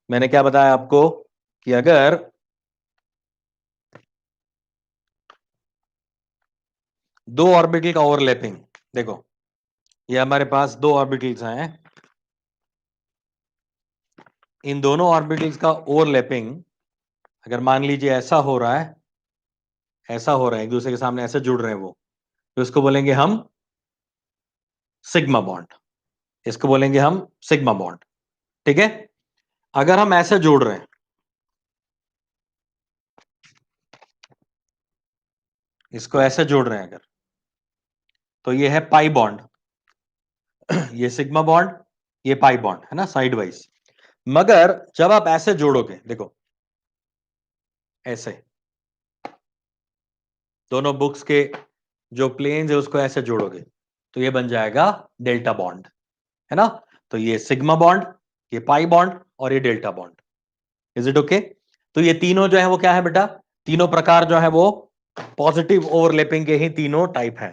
मैंने क्या बताया आपको कि अगर दो ऑर्बिटल का ओवरलैपिंग, देखो ये हमारे पास दो ऑर्बिटल्स हैं, इन दोनों ऑर्बिटल्स का ओवरलैपिंग अगर मान लीजिए ऐसा हो रहा है, ऐसा हो रहा है, एक दूसरे के सामने ऐसे जुड़ रहे हैं वो, तो इसको बोलेंगे हम सिग्मा बॉन्ड, इसको बोलेंगे हम सिग्मा बॉन्ड। ठीक है, अगर हम ऐसे जोड़ रहे हैं, इसको ऐसे जोड़ रहे हैं अगर, तो ये है पाई बॉन्ड, ये सिग्मा बॉन्ड, ये पाई बॉन्ड है ना, साइड वाइज। मगर जब आप ऐसे जोड़ोगे, देखो ऐसे, दोनों बुक्स के जो प्लेन्स है उसको ऐसे जोड़ोगे, तो ये बन जाएगा डेल्टा बॉन्ड, है ना। तो ये सिग्मा बॉन्ड, ये पाई बॉन्ड, और ये delta bond. Is it okay? तो ये तीनों जो है वो क्या है बेटा, तीनों प्रकार जो है वो पॉजिटिव ओवरलैपिंग के ही तीनों टाइप है।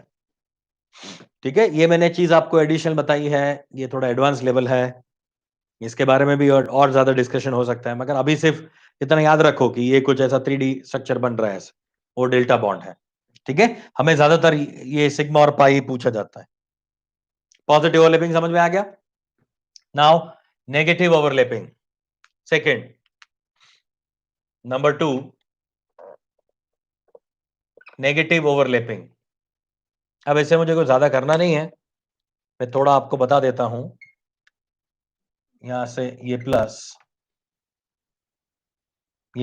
ठीक है, ये मैंने चीज आपको एडिशनल बताई है, ये थोड़ा एडवांस लेवल है, इसके बारे में भी और ज्यादा डिस्कशन हो सकता है, मगर अभी सिर्फ इतना याद रखो कि ये कुछ ऐसा 3D स्ट्रक्चर बन रहा है ऐसे, वो डेल्टा बॉन्ड है। ठीक है, हमें ज्यादातर ये सिग्मा और पाई पूछा जाता है। पॉजिटिव ओवरलैपिंग समझ में आ गया। Now negative overlapping, second, number 2, negative overlapping. अब इसे मुझे कुछ ज्यादा करना नहीं है, मैं थोड़ा आपको बता देता हूं। यहां से ये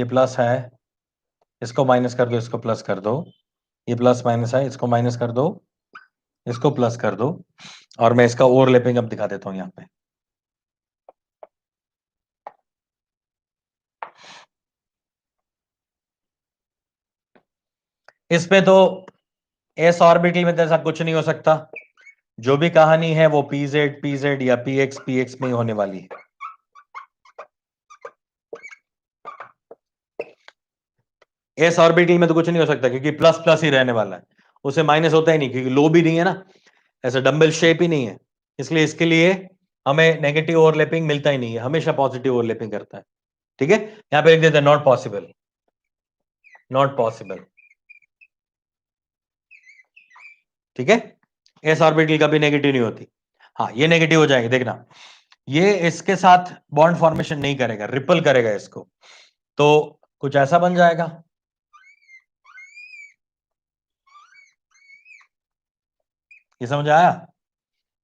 प्लस है, इसको माइनस कर दो, इसको प्लस कर दो, ये प्लस माइनस है, इसको माइनस कर दो, इसको प्लस कर दो, और मैं इसका ओवरलैपिंग अब दिखा देता हूं यहां पे। इसमें तो एस ऑर्बिटल में तो ऐसा कुछ नहीं हो सकता, जो भी कहानी है वो पीजेड या पीएक्स में ही होने वाली है। एस ऑर्बिटल में तो कुछ नहीं हो सकता, क्योंकि प्लस प्लस ही रहने वाला है, उसे माइनस होता ही नहीं, क्योंकि लो भी नहीं है ना, ऐसा डंबल शेप ही नहीं है, इसलिए इसके लिए हमें नेगेटिव ओवरलैपिंग मिलता ही नहीं है, हमेशा पॉजिटिव ओवरलैपिंग करता है। ठीक है, यहां पे लिख देते हैं नॉट पॉसिबल, नॉट पॉसिबल। ठीक है, एस ऑर्बिटल कभी नेगेटिव नहीं होती। हाँ, ये नेगेटिव हो जाएगी, देखना ये इसके साथ बॉन्ड फॉर्मेशन नहीं करेगा, रिपल करेगा इसको, तो कुछ ऐसा बन जाएगा। ये समझ आया?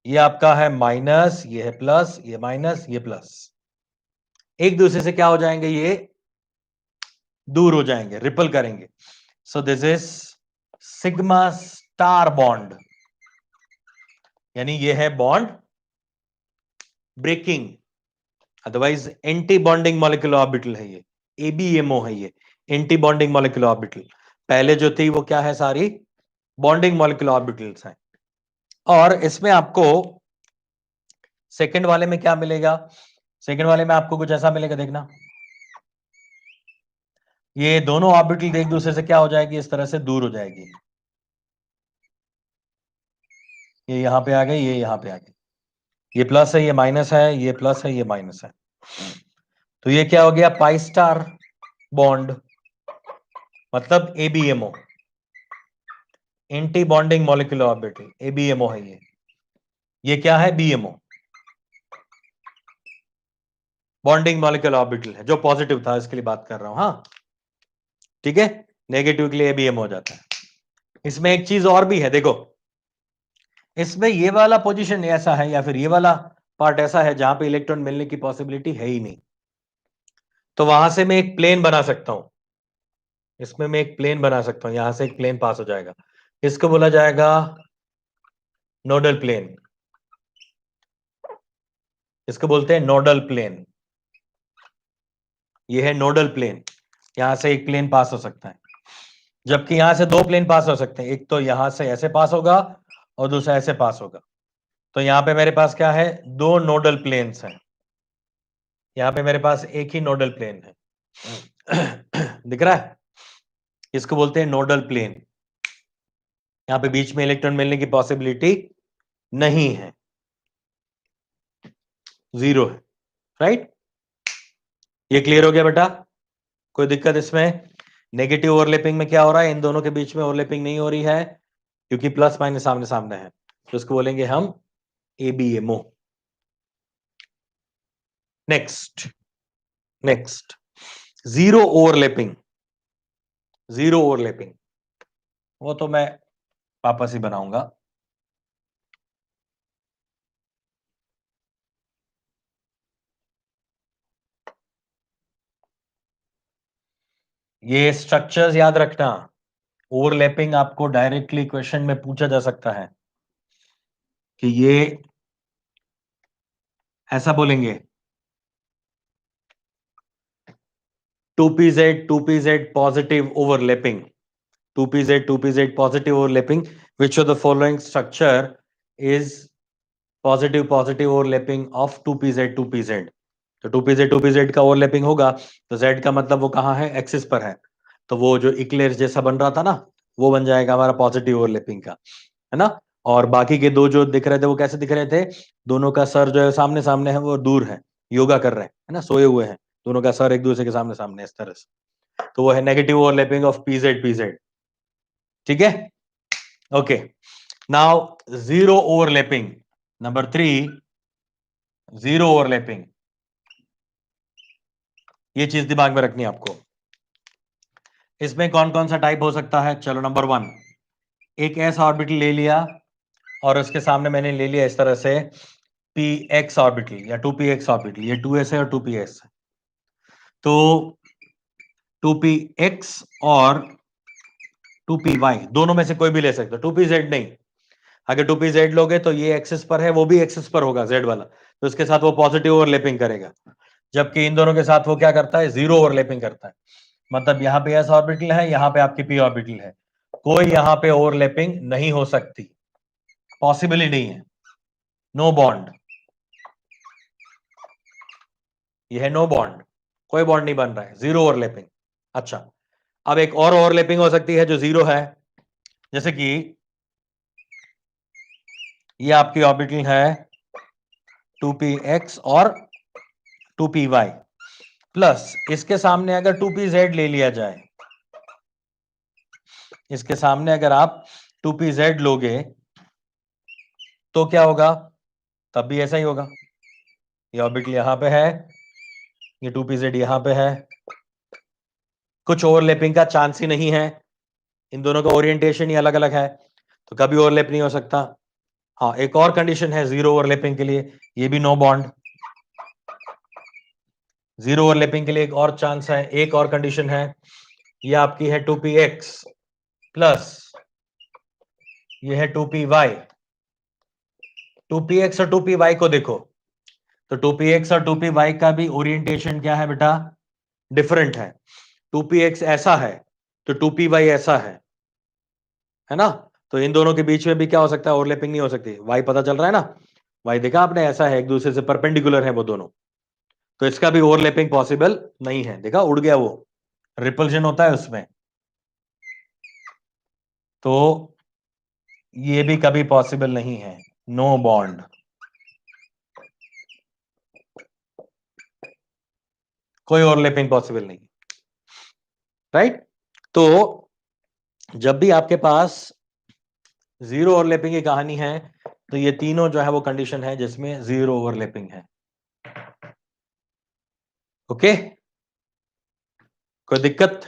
ये आपका है माइनस, ये है प्लस, ये माइनस, ये प्लस, एक दूसरे से क्या हो जाएंगे, ये दूर हो जाएंगे, रिपल करेंगे। So this is sigma star bond, यानी ये है bond breaking, otherwise anti bonding molecular orbital है ये, एबीएमओ है ये, एंटी बॉन्डिंग मॉलिक्यूलर ऑर्बिटल। पहले जो थी वो क्या है, सारी बॉन्डिंग मॉलिक्यूलर ऑर्बिटल्स हैं। और इसमें आपको सेकंड वाले में क्या मिलेगा, सेकंड वाले में आपको कुछ ऐसा मिलेगा, देखना ये दोनों ऑर्बिटल एक दूसरे से क्या हो जाएगी, इस तरह से दूर हो जाएगी, ये यहां पे आ गई, ये यहां पे आ गई, ये प्लस है, ये माइनस है, ये प्लस है, ये माइनस है, तो ये क्या हो गया, पाई स्टार बॉन्ड, मतलब ABMO, anti bonding molecular orbital, ABMO है ये क्या है, बीएमओ। बॉन्डिंग मॉलिक्यूलर ऑर्बिटल है, जो पॉजिटिव था इसके लिए बात कर रहा हूं। हाँ ठीक है, नेगेटिव के लिए ABM हो जाता है। इसमें एक चीज और भी है, देखो इसमें ये वाला पोजीशन ऐसा है या फिर ये वाला पार्ट ऐसा है जहां पे इलेक्ट्रॉन मिलने की पॉसिबिलिटी है ही नहीं, तो वहां से मैं एक प्लेन बना सकता हूं। इसमें मैं एक प्लेन बना सकता हूं, यहां से एक प्लेन पास हो जाएगा, इसको बोला जाएगा नोडल प्लेन। इसको बोलते हैं नोडल प्लेन। ये है नोडल प्लेन, यहां से एक प्लेन पास हो सकता है, जबकि यहां से दो प्लेन पास हो सकते हैं, एक तो यहां से ऐसे पास होगा और दूसरा ऐसे पास होगा। तो यहां पे मेरे पास क्या है, दो नोडल प्लेन्स हैं, यहां पे मेरे पास एक ही नोडल प्लेन है। दिख रहा है, इसको बोलते हैं नोडल प्लेन। यहां पे बीच में इलेक्ट्रॉन मिलने की पॉसिबिलिटी नहीं है, जीरो है, राइट। ये क्लियर हो गया बेटा, कोई दिक्कत इसमें? नेगेटिव ओवरलैपिंग में क्या हो रहा है, इन दोनों के बीच में ओवरलैपिंग नहीं हो रही है क्योंकि प्लस माइनस सामने सामने है, तो इसको बोलेंगे हम ABMO। Next, next zero overlapping. Zero overlapping वो तो मैं वापस ही बनाऊंगा। ये स्ट्रक्चर्स याद रखना, ओवरलैपिंग आपको डायरेक्टली क्वेश्चन में पूछा जा सकता है कि ये ऐसा बोलेंगे 2pz positive overlapping, 2pz positive overlapping, which of the following structure is positive overlapping of 2pz। तो 2pz का ओवरलैपिंग होगा तो z का मतलब वो कहाँ है, एक्सिस पर है, तो वो जो इक्लेयर जैसा बन रहा था ना, वो बन जाएगा हमारा पॉजिटिव ओवरलैपिंग का, है ना। और बाकी के दो जो दिख रहे थे वो कैसे दिख रहे थे, दोनों का सर जो है सामने सामने है, वो दूर है, योगा कर रहे हैं, है ना, सोए हुए हैं, दोनों का सर एक दूसरे के सामने सामने इस तरह से, तो वो है नेगेटिव ओवरलैपिंग ऑफ pz। ठीक है, okay. Now zero overlapping number 3, zero overlapping, ये चीज दिमाग में रखनी है आपको। इसमें कौन कौन सा टाइप हो सकता है, चलो नंबर 1, एक s ऑर्बिटल ले लिया और उसके सामने मैंने ले लिया इस तरह से px ऑर्बिटल या 2px ऑर्बिटल, ये 2s है और 2ps है, तो 2px और 2py दोनों में से कोई भी ले सकते हो, 2pz नहीं। अगर 2pz लोगे तो ये एक्सिस पर है, वो भी एक्सिस पर होगा z वाला, तो इसके साथ वो पॉजिटिव ओवरलैपिंग करेगा, जबकि इन दोनों के साथ वो क्या करता है, जीरो ओवरलैपिंग करता है। मतलब यहाँ पे s ऑर्बिटल है, यहाँ पे आपकी p ऑर्बिटल है, कोई यहाँ पे ओवरलैपिंग नहीं हो सकती, पॉसिबल ही नहीं है, नो बॉन्ड, ये है नो बॉन्ड, कोई बॉन्ड नहीं बन रहा है, जीरो ओवरलैपिंग। अच्छा, अब एक और ओवरलैपिंग हो सकती है जो जीरो है, जैसे कि ये आपकी ऑर्बिटल है 2px और 2py प्लस इसके सामने अगर 2pz ले लिया जाए, इसके सामने अगर आप 2pz लोगे तो क्या होगा, तब भी ऐसा ही होगा, ये ऑर्बिटल यहां पे है, ये 2pz यहां पे है, कुछ ओवरलैपिंग का चांस ही नहीं है, इन दोनों का ओरिएंटेशन ही अलग अलग है, तो कभी ओवरलैप नहीं हो सकता। हाँ, एक और कंडीशन है जीरो ओवरलैपिंग के लिए, ये भी नो बॉन्ड। जीरो ओवरलैपिंग के लिए एक और चांस है, एक और कंडीशन है, ये आपकी है 2px प्लस ये है 2py। 2px और 2py को देखो, तो 2px और 2py का भी ओरिएंटेशन क्या है बेटा, डिफरेंट है, 2px ऐसा है तो 2py ऐसा है ना, तो इन दोनों के बीच में भी क्या हो सकता है, ओवरलैपिंग नहीं हो सकती, y पता चल रहा है ना, y देखा आपने, ऐसा है, एक दूसरे से परपेंडिकुलर है वो दोनों, तो इसका भी ओवरलैपिंग पॉसिबल नहीं है, देखा उड़ गया वो, रिपल्शन होता है उसमें, तो ये भी कभी पॉसिबल नहीं है, नो बॉन्ड, कोई ओवरलैपिंग पॉसिबल नहीं, राइट। तो जब भी आपके पास जीरो ओवरलैपिंग की कहानी है तो ये तीनों जो है वो कंडीशन है जिसमें जीरो ओवरलैपिंग है। ओके, कोई दिक्कत?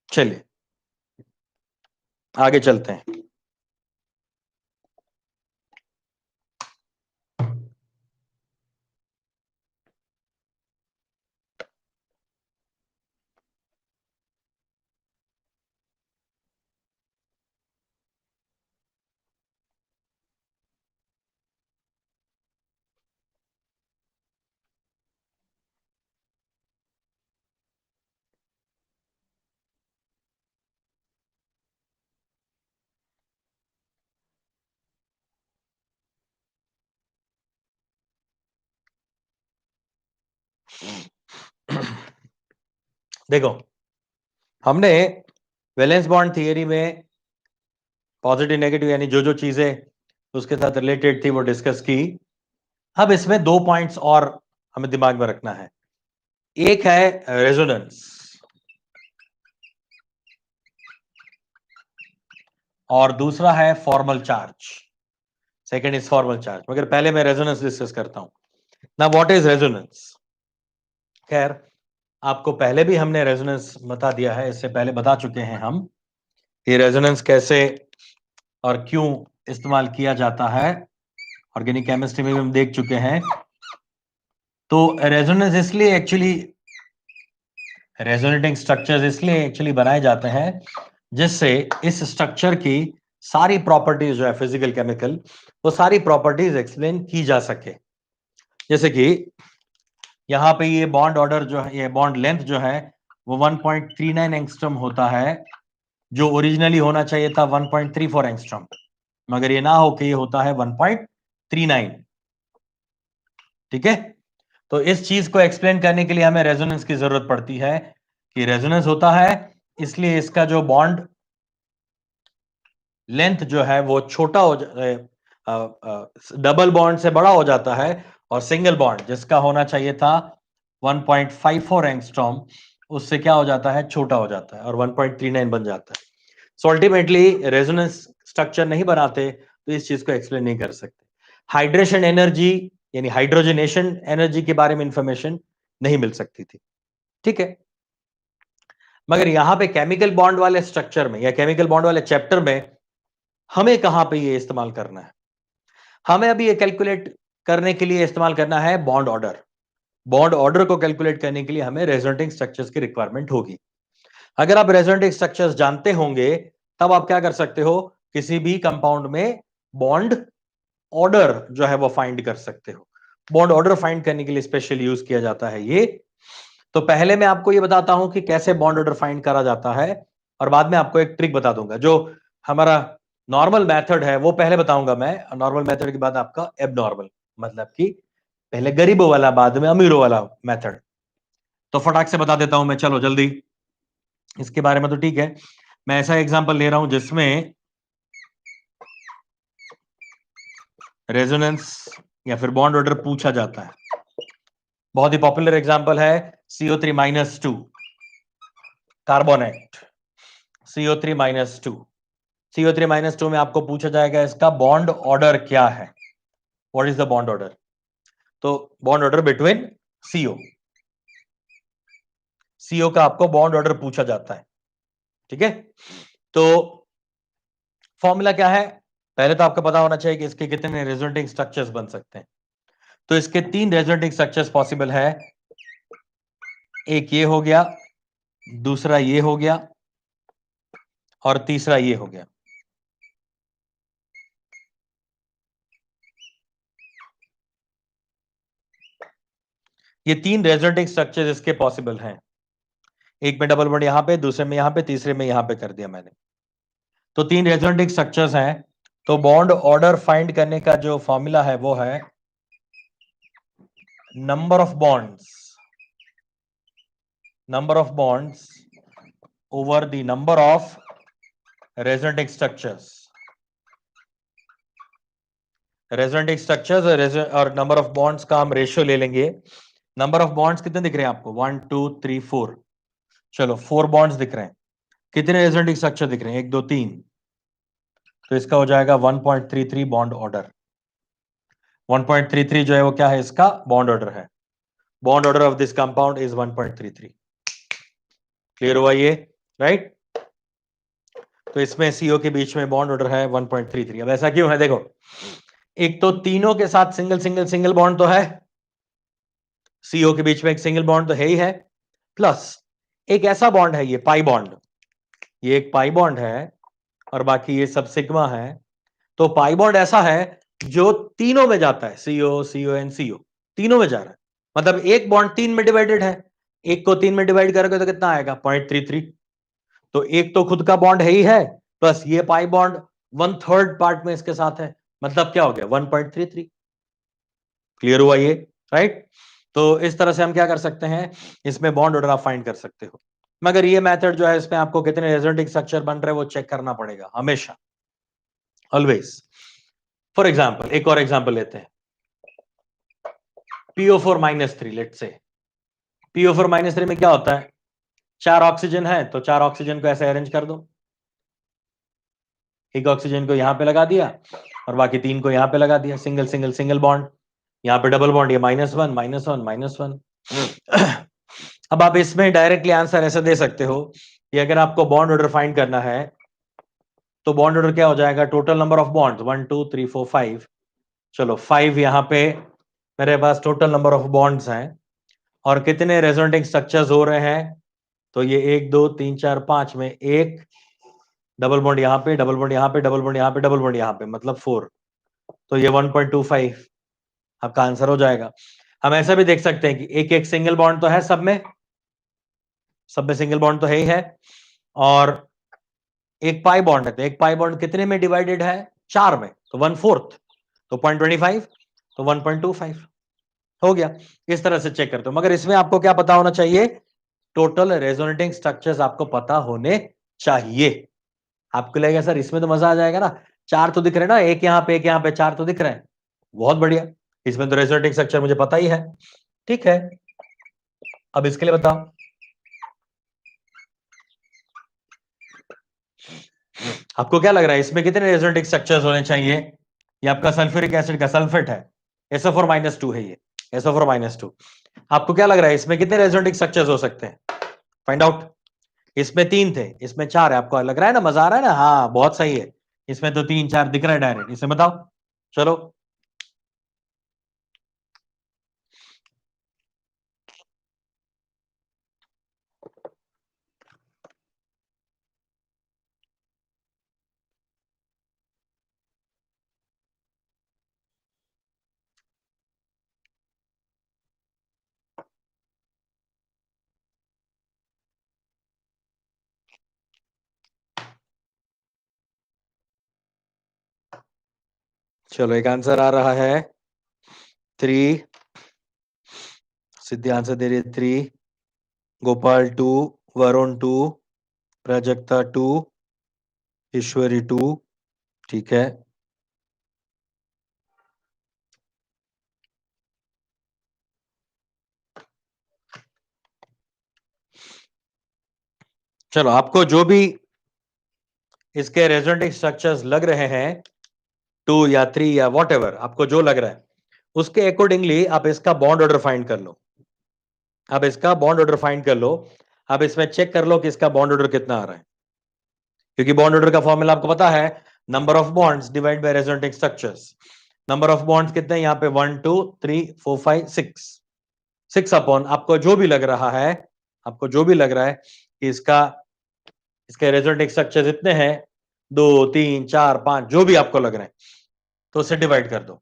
चलिए आगे चलते हैं। देखो, हमने वैलेंस बॉन्ड थियरी में पॉजिटिव नेगेटिव यानी जो जो चीजें उसके साथ रिलेटेड थी वो डिस्कस की। अब इसमें दो पॉइंट्स और हमें दिमाग में रखना है। एक है रेजोनेंस और दूसरा है formal charge. Second is formal charge, मगर पहले मैं रेजोनेंस डिस्कस करता हूं ना। What is resonance? खैर, आपको पहले भी हमने रेजोनेंस बता दिया है, इससे पहले बता चुके हैं हम कि रेजोनेंस कैसे और क्यों इस्तेमाल किया जाता है। ऑर्गेनिक केमिस्ट्री में भी हम देख चुके हैं। तो रेजोनेंस इसलिए एक्चुअली, रेजोनेटिंग स्ट्रक्चर्स इसलिए एक्चुअली बनाए जाते हैं जिससे इस स्ट्रक्चर की सारी प्रॉपर्टीज जो है फिजिकल केमिकल, वो सारी प्रॉपर्टीज एक्सप्लेन की जा सके। जैसे कि यहां पे ये बॉन्ड ऑर्डर जो है, ये बॉन्ड लेंथ जो है वो 1.39 एंगस्ट्रॉम होता है, जो ओरिजिनली होना चाहिए था 1.34 एंगस्ट्रॉम, मगर ये ना हो कि ये होता है 1.39। ठीक है, तो इस चीज को एक्सप्लेन करने के लिए हमें रेजोनेंस की जरूरत पड़ती है कि रेजोनेंस होता है इसलिए इसका जो बॉन्ड लेंथ जो है वो छोटा हो डबल बॉन्ड से बड़ा हो जाता है, और सिंगल बॉन्ड जिसका होना चाहिए था 1.54 एंगस्ट्रॉम, उससे क्या हो जाता है, छोटा हो जाता है और 1.39 बन जाता है। सो अल्टीमेटली रेजोनेंस स्ट्रक्चर नहीं बनाते तो इस चीज को एक्सप्लेन नहीं कर सकते। हाइड्रेशन एनर्जी यानी हाइड्रोजनेशन एनर्जी के बारे में इंफॉर्मेशन नहीं मिल सकती थी। ठीक है, मगर यहां पे केमिकल बॉन्ड वाले स्ट्रक्चर में या केमिकल बॉन्ड वाले चैप्टर में हमें कहां पे ये इस्तेमाल करना है? हमें अभी ये कैलकुलेट करने के लिए इस्तेमाल करना है बॉन्ड ऑर्डर। बॉन्ड ऑर्डर को कैलकुलेट करने के लिए हमें रेजोनेटिंग स्ट्रक्चर्स की रिक्वायरमेंट होगी। अगर आप रेजोनेटिंग स्ट्रक्चर्स जानते होंगे तब आप क्या कर सकते हो, किसी भी कंपाउंड में बॉन्ड ऑर्डर जो है वो फाइंड कर सकते हो। बॉन्ड ऑर्डर फाइंड करने के लिए स्पेशल यूज किया जाता है ये। तो पहले मैं आपको ये बताता हूं कि कैसे बॉन्ड ऑर्डर फाइंड करा जाता है, और बाद में आपको एक ट्रिक बता दूंगा। जो हमारा नॉर्मल मेथड है वो पहले बताऊंगा मैं, नॉर्मल मेथड के बाद आपका एबनॉर्मल, मतलब कि पहले गरीबों वाला बाद में अमीरों वाला मेथड। तो फटाक से बता देता हूं मैं, चलो जल्दी। इसके बारे में तो ठीक है, मैं ऐसा एग्जांपल ले रहा हूं जिसमें रेजोनेंस या फिर बॉन्ड ऑर्डर पूछा जाता है। बहुत ही पॉपुलर एग्जांपल है CO3-2 कार्बोनेट। CO3-2, CO3-2 में आपको पूछा जाएगा इसका बॉन्ड ऑर्डर क्या है, what is the bond order. तो bond order between CO, CO का आपको बॉन्ड ऑर्डर पूछा जाता है। ठीक है, तो फॉर्मूला क्या है? पहले तो आपको पता होना चाहिए कि इसके कितने रेजोनेटिंग स्ट्रक्चर्स बन सकते हैं। तो इसके 3 रेजोनेटिंग स्ट्रक्चर्स पॉसिबल है। एक ये हो गया, दूसरा ये हो गया, और तीसरा ये हो गया। ये 3 रेजोनेटिंग स्ट्रक्चर्स इसके पॉसिबल हैं। एक में डबल बॉन्ड यहां पे, दूसरे में यहां पे, तीसरे में यहां पे कर दिया मैंने। तो 3 रेजोनेटिंग स्ट्रक्चर्स हैं। तो बॉन्ड ऑर्डर फाइंड करने का जो फॉर्मूला है वो है number of bonds, number of bonds over the number of resonating structures. Resonating structures और नंबर ऑफ बॉन्ड्स का हम रेशियो ले लेंगे। नंबर ऑफ बॉन्ड्स कितने दिख रहे हैं आपको? 1 2 3 4। चलो 4 बॉन्ड्स दिख रहे हैं। कितने रेजोनेटिंग स्ट्रक्चर दिख रहे हैं? 1 2 3। तो इसका हो जाएगा 1.33 बॉन्ड ऑर्डर। 1.33 जो है वो क्या है, इसका बॉन्ड ऑर्डर है। Bond order of this compound is 1.33। Clear हुआ ये, राइट? तो इसमें सीओ के बीच में बॉन्ड ऑर्डर है 1.33। अब ऐसा क्यों है, देखो, एक तो तीनों के साथ सिंगल सिंगल सिंगल बॉन्ड तो है, सीओ के बीच में एक सिंगल बॉन्ड तो है ही है, प्लस एक ऐसा बॉन्ड है, ये पाई बॉन्ड, ये एक पाई बॉन्ड है और बाकी ये सब सिग्मा है। तो पाई बॉन्ड ऐसा है जो तीनों में जाता है, सीओ सीओ एंड सीओ तीनों में जा रहा है। मतलब एक बॉन्ड 3 में डिवाइडेड है, एक को 3 में डिवाइड करोगे तो कितना आएगा, 0.33। तो एक तो खुद का बॉन्ड है ही है, प्लस ये पाई बॉन्ड 1/3 पार्ट में इसके साथ है, मतलब क्या हो गया, 1.33। क्लियर हुआ ये, राइट? तो इस तरह से हम क्या कर सकते हैं, इसमें बॉन्ड ऑर्डर आप फाइंड कर सकते हो। मगर ये मेथड जो है, इसमें आपको कितने रेजोनेटिंग स्ट्रक्चर बन रहे हैं वो चेक करना पड़ेगा हमेशा, ऑलवेज। फॉर एग्जाम्पल, एक और एग्जाम्पल लेते हैं, PO4-3, लेट्स से PO4-3 में क्या होता है, 4 ऑक्सीजन है, तो 4 ऑक्सीजन को ऐसे अरेंज कर दो, एक ऑक्सीजन को यहां पे लगा दिया और बाकी 3 को यहां पे लगा दिया, सिंगल सिंगल सिंगल बॉन्ड, यहां पे डबल बॉन्ड, ये -1 -1 -1। अब आप इसमें डायरेक्टली आंसर ऐसे दे सकते हो कि अगर आपको बॉन्ड ऑर्डर फाइंड करना है तो बॉन्ड ऑर्डर क्या हो जाएगा, टोटल नंबर ऑफ बॉन्ड्स 1 2 3 4 5। चलो 5 यहां पे मेरे पास टोटल नंबर ऑफ बॉन्ड्स हैं, और कितने रेजोनेटिंग स्ट्रक्चर्स हो रहे हैं, तो ये 1 2 3 4 5 में एक डबल बॉन्ड यहां पे, डबल बॉन्ड यहां पे, डबल बॉन्ड यहां पे, डबल बॉन्ड यहां पे, मतलब 4। तो ये 1.25 आपका आंसर हो जाएगा। हम ऐसा भी देख सकते हैं कि एक एक सिंगल बॉन्ड तो है सब में, सब में सिंगल बॉन्ड तो है ही है, और एक पाई बॉन्ड है, तो एक पाई बॉन्ड कितने में डिवाइडेड है, 4 में, तो 1/4, तो 0.25, तो 1.25 हो गया। इस तरह से चेक करते हो, मगर इसमें आपको क्या पता होना चाहिए, टोटल रेजोनेटिंग स्ट्रक्चर्स आपको पता होने चाहिए। आपको लगेगा सर इसमें तो मजा आ जाएगा ना, 4 तो दिख रहे हैं ना, एक यहां पे एक यहां पे, 4 तो दिख रहे हैं, बहुत बढ़िया, इसमें तो रेजोनेटिंग स्ट्रक्चर मुझे पता ही है। ठीक है, अब इसके लिए बताओ, आपको क्या लग रहा है इसमें कितने रेजोनेटिंग स्ट्रक्चर्स होने चाहिए? ये आपका सल्फ्यूरिक एसिड का सल्फेट है, SO4-2 है ये, SO4-2। आपको क्या लग रहा है इसमें कितने रेजोनेटिंग स्ट्रक्चर्स हो सकते हैं, फाइंड आउट। इसमें 3 थे, इसमें 4 है, आपको लग रहा है ना, मजा आ रहा है ना, हाँ बहुत सही है, इसमें तो 3 4 दिख रहा है डायरेक्ट, इसे बताओ। चलो चलो एक आंसर आ रहा है 3, सिद्धि आंसर दे रही है 3, गोपाल 2, वरुण 2, प्राजक्ता 2, ईश्वरी 2। ठीक है, चलो आपको जो भी इसके रेजोनेटिंग स्ट्रक्चर्स लग रहे हैं, 2 या 3 या वॉटएवर आपको जो लग रहा है, उसके अकॉर्डिंगली आप इसका बॉन्ड ऑर्डर फाइंड कर लो, आप इसका बॉन्ड ऑर्डर फाइंड कर लो। आप इसमें चेक कर लो कि इसका बॉन्ड ऑर्डर कितना आ रहा है, क्योंकि बॉन्ड ऑर्डर का फॉर्मूला आपको पता है, number of bonds divide by resonating structures. Number of bonds कितने हैं यहाँ पे, 1 2 3 4 5 6, 6 अपॉन आपको जो भी लग रहा है, आपको जो भी लग रहा है कि इसका, इसके रेजोनेटिंग स्ट्रक्चर्स इतने हैं, 2 3 4 5 जो भी आपको लग रहे हैं, तो उसे डिवाइड कर दो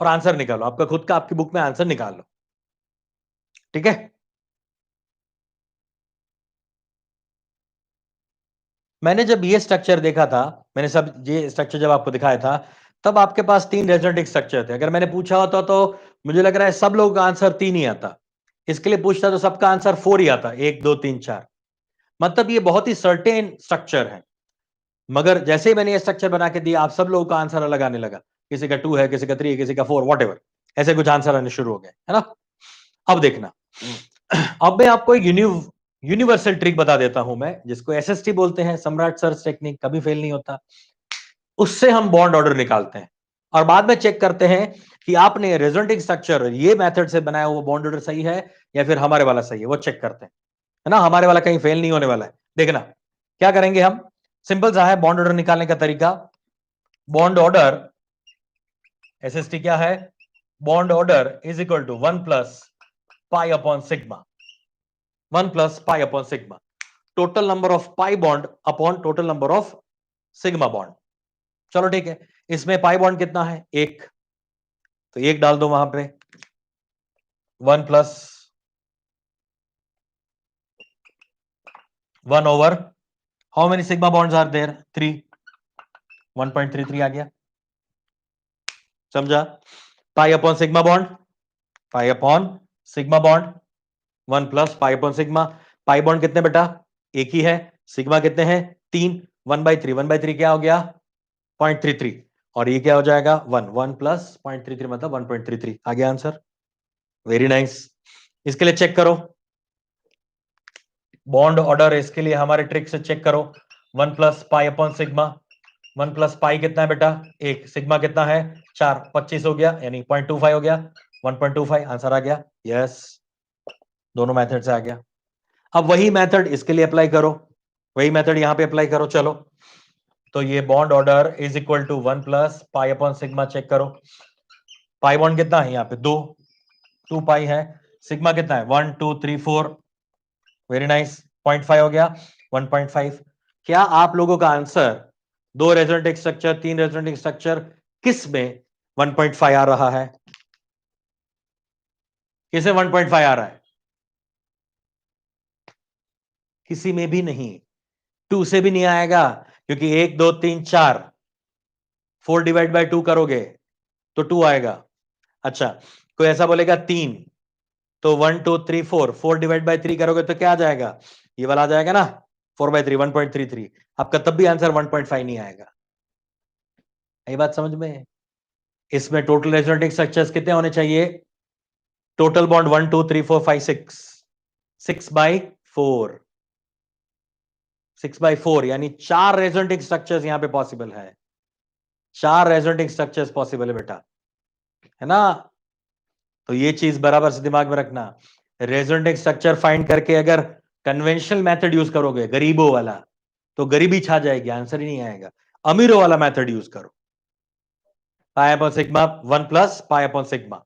और आंसर निकालो, आपका खुद का आपकी बुक में आंसर निकाल लो। ठीक है, मैंने जब ये स्ट्रक्चर देखा था, मैंने सब ये स्ट्रक्चर जब आपको दिखाया था, तब आपके पास 3 रेजोनेटिंग स्ट्रक्चर थे। अगर मैंने पूछा होता तो मुझे लग रहा है सब लोगों का आंसर 3 ही आता, इसके लिए पूछता तो सबका आंसर 4 ही आता, 1 2 3 4। मतलब ये बहुत ही सर्टेन स्ट्रक्चर है, मगर जैसे ही मैंने ये स्ट्रक्चर बना के दिया, आप सब लोगों का आंसर अलग आने लगा, किसी का 2 है, किसी का 3 है, किसी का 4, वॉट ऐसे कुछ आंसर आने शुरू हो गए, है ना। अब देखना, अब मैं आपको एक यूनिवर्सल ट्रिक बता देता हूं मैं, जिसको SST बोलते हैं, सम्राट सर्च टेक्निक, कभी फेल नहीं होता। उससे हम बॉन्ड ऑर्डर निकालते हैं, और बाद में चेक करते हैं कि आपने रेजोनेटिंग स्ट्रक्चर ये मेथड से बनाया हुआ बॉन्ड ऑर्डर सही है या फिर हमारे वाला सही है, वो चेक करते हैं, है ना। हमारे वाला कहीं फेल नहीं होने वाला है। देखना क्या करेंगे हम, सिंपल सा है बॉन्ड ऑर्डर निकालने का तरीका। बॉन्ड ऑर्डर एसएसटी क्या है, bond order is equal to 1 plus pi upon sigma, 1 plus pi upon sigma, total number of pi bond upon total number of sigma bond. चलो ठीक है, इसमें पाई बॉन्ड कितना है, एक, तो एक डाल दो वहां पे, 1 plus 1 over how many sigma bonds are there, 3, 1.33 आ गया, समझा। Pi upon sigma bond, pi upon sigma bond, 1 plus pi upon sigma. Pi bond कितने बेटा, एक ही है, सिग्मा कितने हैं, 3, 1/3, 1/3 क्या हो गया, 0.33, और ये क्या हो जाएगा 1, 1 प्लस 0.33 मतलब 1.33 आ गया आंसर। Very nice. इसके लिए चेक करो बॉन्ड ऑर्डर, इसके लिए हमारे ट्रिक से चेक करो, 1 plus pi upon sigma, 1 plus पाई कितना है बेटा, एक, सिग्मा कितना है 4, 25 हो गया, यानी 0.25 हो गया, 1.25 आंसर आ गया। यस, दोनों मेथड से आ गया। अब वही मेथड इसके लिए अप्लाई करो, वही मेथड यहां पे अप्लाई करो। चलो, तो ये bond order is equal to 1 plus pi upon sigma, check करो पाई बॉन्ड कितना है यहाँ पे, 2, 2 पाई है, सिग्मा कितना है 1 2 3 4, वेरी नाइस, 0.5 हो गया, 1.5। क्या आप लोगों का आंसर दो रेजोनेटिंग स्ट्रक्चर, तीन रेजोनेटिंग स्ट्रक्चर, किस में 1.5 आ रहा है, किसे 1.5 आ रहा है, किसी में भी नहीं, 2 से भी नहीं आएगा, क्योंकि 1 2 3 4, 4 डिवाइड बाय 2 करोगे तो 2 आएगा। अच्छा, कोई ऐसा बोलेगा 3, तो 1 2 3 4, 4 डिवाइड बाय 3 करोगे तो क्या आ जाएगा, ये वाला आ जाएगा ना, 4/3, 1.33, आपका तब भी आंसर 1.5 नहीं आएगा। ये बात समझ में, इसमें टोटल रेजोनेटिंग स्ट्रक्चर्स कितने होने चाहिए, टोटल बॉन्ड 1 2 3 4 5 6, 6/4, 6/4, यानी 4 रेजोनेटिंग स्ट्रक्चर्स यहां पे पॉसिबल है, 4 रेजोनेटिंग स्ट्रक्चर्स पॉसिबल है बेटा, है ना। तो ये चीज बराबर से दिमाग में रखना, रेजोनेटिंग स्ट्रक्चर फाइंड करके अगर कन्वेंशनल मेथड यूज करोगे गरीबों वाला, तो गरीबी छा जाएगी, आंसर ही नहीं आएगा। अमीरों वाला मेथड यूज करो, पाई upon sigma, 1 plus pi upon sigma,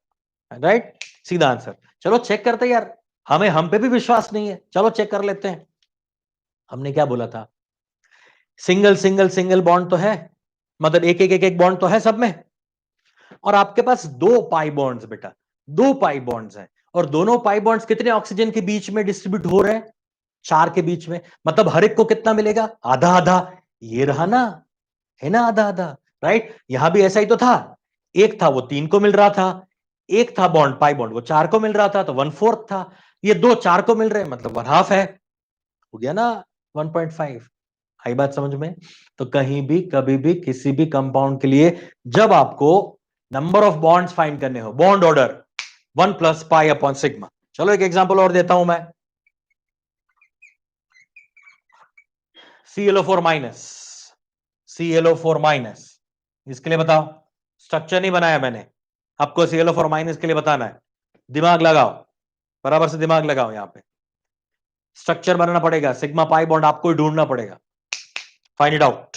right, सीधा आंसर। चलो चेक करते हैं यार, हमें हम पे भी विश्वास नहीं है, चलो चेक कर लेते हैं। हमने क्या बोला था, सिंगल सिंगल सिंगल बॉन्ड तो है, मतलब एक एक एक एक बॉन्ड तो है सब में, और आपके पास दो पाई बॉन्ड्स बेटा, दो पाई बॉन्ड्स हैं, और दोनों पाई बॉन्ड्स कितने ऑक्सीजन के बीच में डिस्ट्रीब्यूट हो रहे हैं, 4 के बीच में, मतलब हर एक को कितना मिलेगा, आधा आधा, ये रहा ना, है ना, आधा आधा, राइट। यहां भी ऐसा ही तो था, एक था वो 3 को मिल रहा था, एक था बॉन्ड पाई बॉन्ड वो 4 को मिल रहा था, तो 1/4 था, ये दो 4 को मिल रहे हैं मतलब 1/2 है, हो गया ना 1.5। आई बात समझ में। तो कहीं भी कभी भी किसी भी कंपाउंड के लिए जब आपको नंबर ऑफ बॉन्ड्स फाइंड करने हो, bond order 1 plus pi upon sigma. चलो एक एग्जांपल और देता हूं मैं, ClO4 माइनस, ClO4 माइनस, इसके लिए बताओ, स्ट्रक्चर नहीं बनाया मैंने, आपको ClO4 माइनस के लिए बताना है, दिमाग लगाओ, बराबर से दिमाग लगाओ, यहां पे स्ट्रक्चर बनाना पड़ेगा, सिग्मा पाई बॉन्ड आपको ही ढूंढना पड़ेगा, find it out.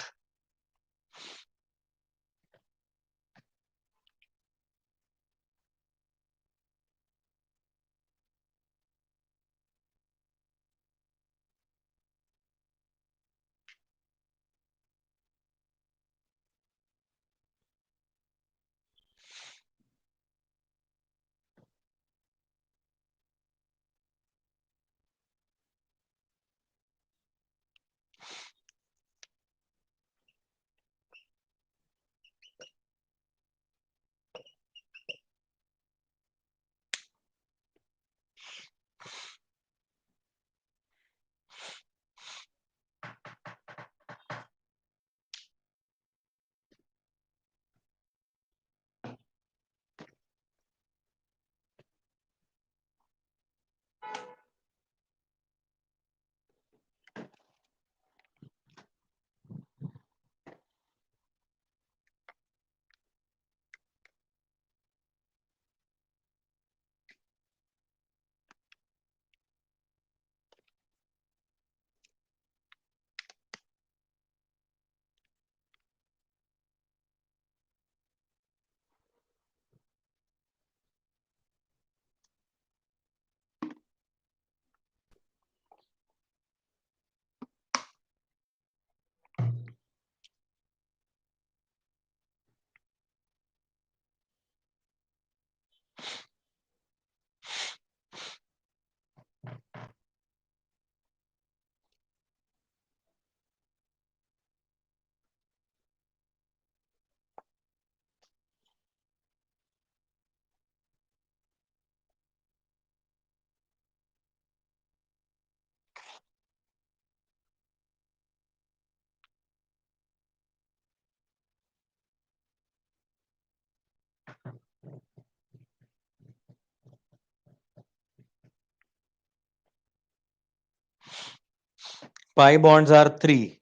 pi bonds are 3,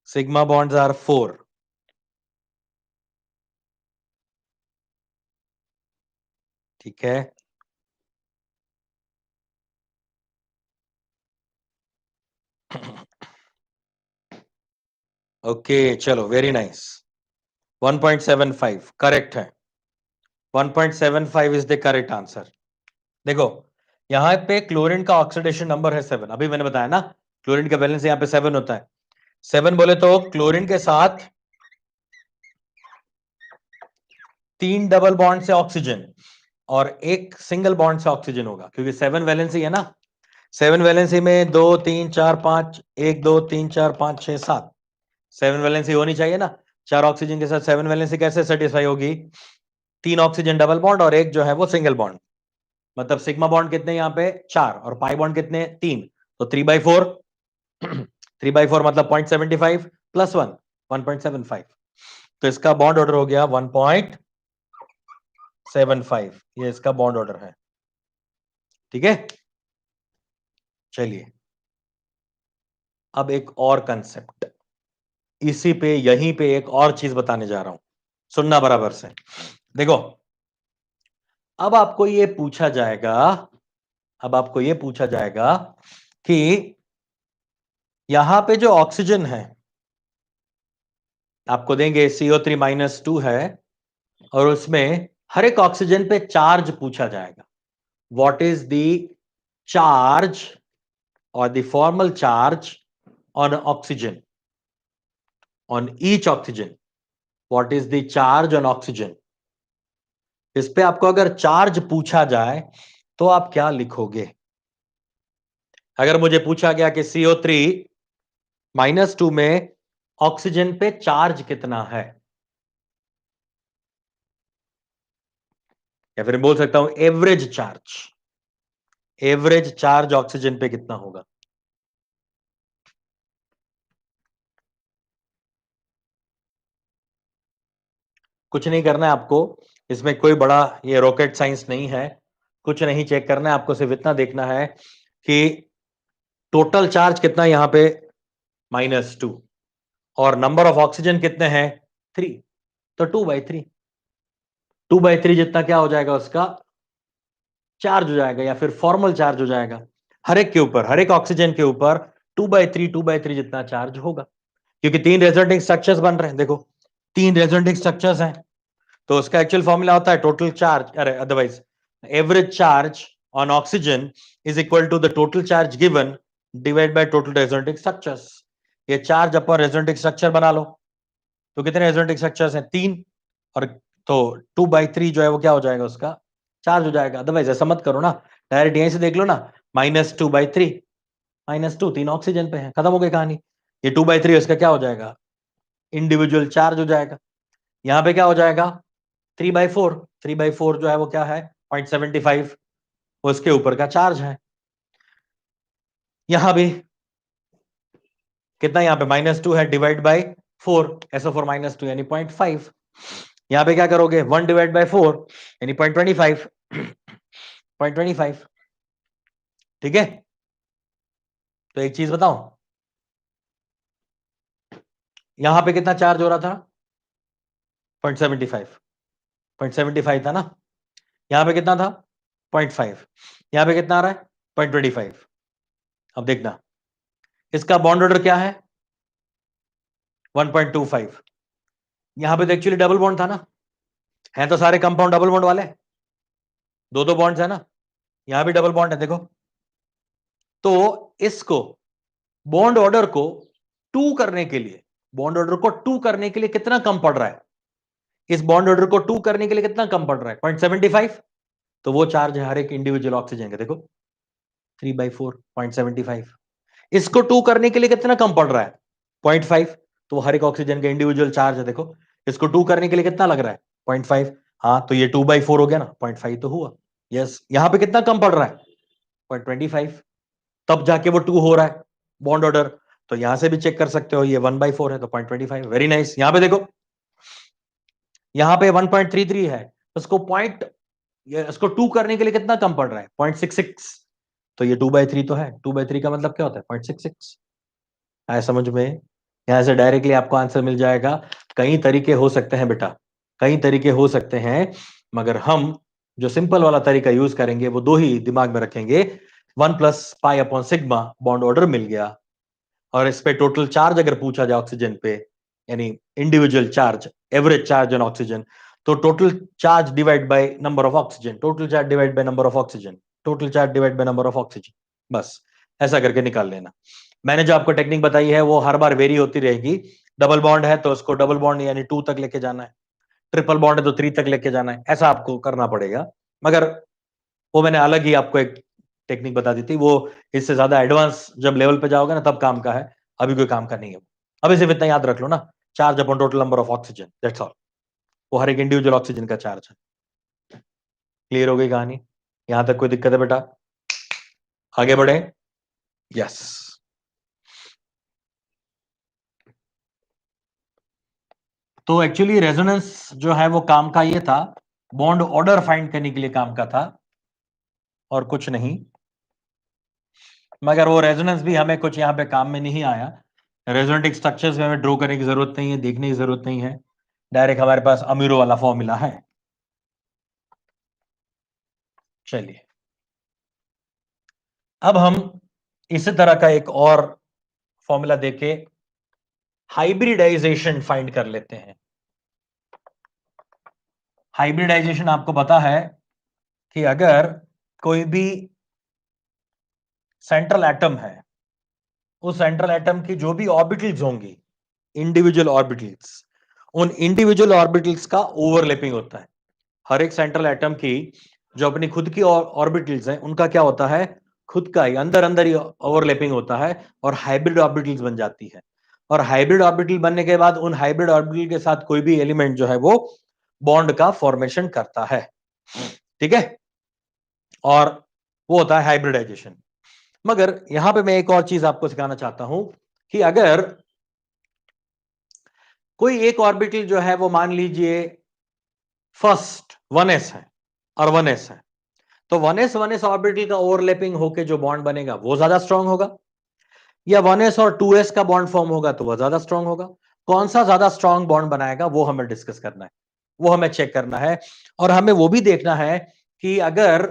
sigma bonds are 4. ठीक है, ओके चलो वेरी नाइस. 1.75 करेक्ट है. 1.75 इज द करेक्ट आंसर. देखो यहां पे क्लोरीन का ऑक्सीडेशन नंबर है 7. अभी मैंने बताया ना क्लोरीन का बैलेंस यहां पे 7 होता है. 7 बोले तो क्लोरीन के साथ 3 डबल बॉन्ड से ऑक्सीजन और एक सिंगल बॉन्ड से ऑक्सीजन होगा, क्योंकि 7 वैलेंसी है ना. 7 वैलेंसी में 2 3 4 5 1 2 3 4 5 6 7 7 वैलेंसी होनी चाहिए ना. 4 ऑक्सीजन के साथ 7 वैलेंसी कैसे सेटिस्फाई होगी? 3 ऑक्सीजन डबल बॉन्ड और एक जो है वो सिंगल बॉन्ड. मतलब सिग्मा बॉन्ड कितने यहाँ पे 4 और पाई बॉन्ड कितने 3, तो 3/4. 3/4 मतलब 0.75 प्लस 1 1.75. तो इसका बॉन्ड ऑर्डर हो गया 1.75. ये इसका बॉन्ड ऑर्डर है. ठीक है, चलिए अब एक और कंसेप्ट, इसी पे यहीं पे एक और चीज बताने जा रहा हूं, सुनना बराबर से. देखो अब आपको ये पूछा जाएगा, अब आपको ये पूछा जाएगा कि यहां पे जो ऑक्सीजन है आपको देंगे CO3-2 है और उसमें हर एक ऑक्सीजन पे चार्ज पूछा जाएगा. व्हाट इज द चार्ज और the formal charge on oxygen, on each oxygen. What is the charge on oxygen. इस पे आपको अगर चार्ज पूछा जाए तो आप क्या लिखोगे? अगर मुझे पूछा गया कि CO3-2 में ऑक्सीजन पे चार्ज कितना है, या फिर बोल सकता हूं average charge, average charge oxygen पे कितना होगा? कुछ नहीं करना है आपको, इसमें कोई बड़ा ये रॉकेट साइंस नहीं है. कुछ नहीं चेक करना है आपको, सिर्फ इतना देखना है कि टोटल चार्ज कितना यहां पे -2 और नंबर ऑफ ऑक्सीजन कितने हैं 3, तो 2/3. 2/3 जितना क्या हो जाएगा उसका चार्ज हो जाएगा, या फिर फॉर्मल चार्ज हो जाएगा. हर एक के ऊपर, हर एक ऑक्सीजन के ऊपर 2/3 जितना चार्ज होगा, क्योंकि 3 रेजोनेटिंग स्ट्रक्चर्स बन रहे हैं. देखो 3 रेजोनेटिंग स्ट्रक्चर्स हैं, तो उसका एक्चुअल फॉर्मूला होता है टोटल चार्ज, अरे otherwise average charge on oxygen is equal to the total charge given divide by total resonating structures. ये चार्ज अपॉन रेजोनेटिंग स्ट्रक्चर बना लो. तो कितने रेजोनेटिंग स्ट्रक्चर्स हैं 3, और तो 2/3 जो है वो क्या हो जाएगा उसका चार्ज हो जाएगा. अदरवाइज ऐसा मत करो ना, डायरेक्ट यहीं से देख लो ना, -2/3 -2 3 ऑक्सीजन पे है, खत्म हो गई कहानी. ये 2/3 इसका क्या हो जाएगा इंडिविजुअल चार्ज हो जाएगा. यहां पे क्या हो जाएगा 3/4. 3/4 जो है वो क्या है 0.75, उसके ऊपर का चार्ज है. यहां भी कितना, यहां पे -2 है डिवाइड बाय 4, SO4 -2 यानी 0.5. यहां पे क्या करोगे 1 डिवाइड बाय 4 यानी 0.25. 0.25. ठीक है, तो एक चीज बताओ, यहां पे कितना चार्ज हो रहा था 0.75. 0.75 था ना. यहां पे कितना था 0.5. यहां पे कितना आ रहा है 0.25. अब देखना इसका बॉन्ड ऑर्डर क्या है 1.25. यहां पे तो एक्चुअली डबल बॉन्ड था ना, है तो सारे कंपाउंड डबल बॉन्ड वाले, दो दो बॉन्ड्स है ना. यहां भी डबल बॉन्ड है देखो. तो इसको बॉन्ड ऑर्डर को 2 करने के लिए, बॉन्ड ऑर्डर को 2 करने के लिए कितना कम पड़ रहा है, इस बॉन्ड ऑर्डर को 2 करने के लिए कितना कम पड़ रहा है 0.75. तो वो चार्ज है हर एक इंडिविजुअल ऑक्सीजन का. देखो 3/4 0.75. इसको 2 करने के लिए कितना कम पड़ रहा है 0.5. तो हर एक ऑक्सीजन का इंडिविजुअल चार्ज है. देखो इसको 2 करने के लिए कितना लग रहा है 0.5. हाँ तो ये 2/4 हो गया ना, 0.5 तो हुआ. यस, यहां पे कितना कम पड़ रहा है 0.25, तब जाके वो 2 हो रहा है बॉन्ड ऑर्डर. तो यहां से भी चेक कर सकते हो, ये 1/4 है तो 0.25. Very nice. यहां पे देखो यहां पे 1.33 है, उसको पॉइंट, इसको 2 करने के लिए कितना कम पड़ रहा है 0.66. तो ये 2/3 तो है, 2/3 का मतलब क्या होता है 0.66. आया समझ में? यहां से डायरेक्टली आपको आंसर मिल जाएगा। कई तरीके हो सकते हैं बेटा, कई तरीके हो सकते हैं, मगर हम जो सिंपल वाला तरीका यूज करेंगे वो दो ही दिमाग में रखेंगे। 1+π/σ बॉन्ड ऑर्डर मिल गया, और इस पे टोटल चार्ज अगर पूछा जाए ऑक्सीजन पे, यानी individual charge, average charge on oxygen, तो total charge divide by number of oxygen, total charge divide by number of oxygen, total charge divide by number of oxygen, बस ऐसा करके निकाल लेना। मैंने जो आपको टेक्निक बताई है वो हर बार वेरी होती रहेगी। डबल बॉन्ड है तो उसको डबल बॉन्ड यानी 2 तक लेके जाना है, ट्रिपल बॉन्ड है तो 3 तक लेके जाना है, ऐसा आपको करना पड़ेगा। मगर वो मैंने अलग ही आपको एक टेक्निक बता दी थी, वो इससे ज्यादा एडवांस जब लेवल पे जाओगे ना तब काम का है, अभी कोई काम का नहीं है। अभी सिर्फ इतना याद रख लो ना, charge upon total number of oxygen, that's all. वो हर एक इंडिविजुअल ऑक्सीजन का चार्ज है। क्लियर हो गई कहानी? यहां तक कोई दिक्कत है बेटा? आगे बढ़े। यस। तो एक्चुअली रेजोनेंस जो है वो काम का ये था, बॉन्ड ऑर्डर फाइंड करने के लिए काम का था, और कुछ नहीं। मगर वो रेजोनेंस भी हमें कुछ यहां पे काम में नहीं आया। रेजोनेटिक स्ट्रक्चर्स में हमें ड्रॉ करने की जरूरत नहीं है, देखने की जरूरत नहीं है, डायरेक्ट हमारे पास अमीरो वाला फॉर्मूला है। चलिए अब हम इसी तरह का एक और फॉर्मूला देके हाइब्रिडाइजेशन फाइंड कर लेते हैं। हाइब्रिडाइजेशन आपको पता है कि अगर कोई भी सेंट्रल एटम है, उस सेंट्रल एटम की जो भी ऑर्बिटल्स होंगी, इंडिविजुअल ऑर्बिटल्स, उन इंडिविजुअल ऑर्बिटल्स का ओवरलैपिंग होता है। हर एक सेंट्रल एटम की जो अपनी खुद की ऑर्बिटल्स हैं उनका क्या होता है, खुद का ही अंदर अंदर ही ओवरलैपिंग होता है और हाइब्रिड ऑर्बिटल्स बन जाती है। और हाइब्रिड ऑर्बिटल बनने के बाद उन हाइब्रिड ऑर्बिटल के साथ कोई भी एलिमेंट जो है वो बॉन्ड का फॉर्मेशन करता है, ठीक है, और वो होता है हाइब्रिडाइजेशन। मगर यहां पे मैं एक और चीज आपको सिखाना चाहता हूं कि अगर कोई एक ऑर्बिटल जो है वो मान लीजिए फर्स्ट 1s है और 1s है, तो 1s ऑर्बिटल का ओवरलैपिंग होकर जो बॉन्ड बनेगा वो ज्यादा स्ट्रांग होगा, या 1s और 2s का बॉन्ड फॉर्म होगा तो वो ज्यादा स्ट्रांग होगा। कौन सा ज्यादा स्ट्रांग बॉन्ड बनाएगा वो हमें डिस्कस करना है, वो हमें चेक करना है। और हमें वो भी देखना है कि अगर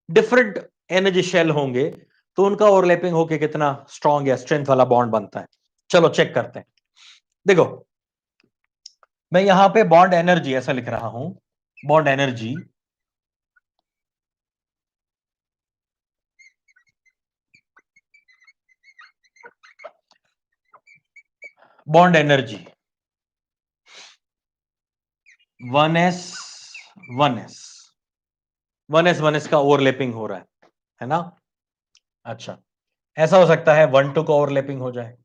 डिफरेंट एनर्जी शेल होंगे तो उनका ओवरलैपिंग होकर कितना स्ट्रांग या स्ट्रेंथ वाला बॉन्ड बनता है। चलो चेक करते हैं। देखो मैं यहां पे बॉन्ड एनर्जी ऐसा लिख रहा हूं, bond energy, bond energy 1s 1s 1s का ओवरलैपिंग हो रहा है ना? अच्छा, ऐसा हो सकता है 1 2 का ओवरलैपिंग हो जाए,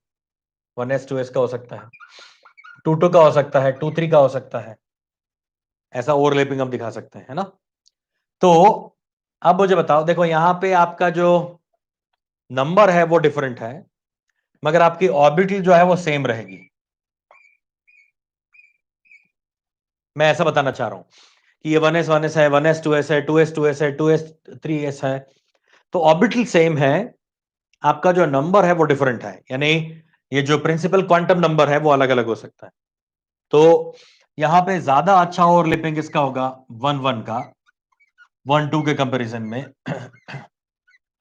1s 2s का हो सकता है, 2 2 का हो सकता है, 2 3 का हो सकता है, ऐसा ओवरलैपिंग हम दिखा सकते हैं, है ना? तो अब मुझे बताओ, देखो यहां पे आपका जो नंबर है वो डिफरेंट है, मगर आपकी ऑर्बिटल जो है वो सेम रहेगी। मैं ऐसा बताना चाह रहा हूं कि ये 1s है, 1s 2s है, 2s 2s है, 2s 3s है, तो ऑर्बिटल सेम है, आपका जो नंबर है वो डिफरेंट है, यानी ये जो प्रिंसिपल क्वांटम नंबर है वो अलग अलग हो सकता है। तो यहां पे ज्यादा अच्छा ओवरलैपिंग किसका होगा, 1 1 का, 1 2 के कंपैरिजन में,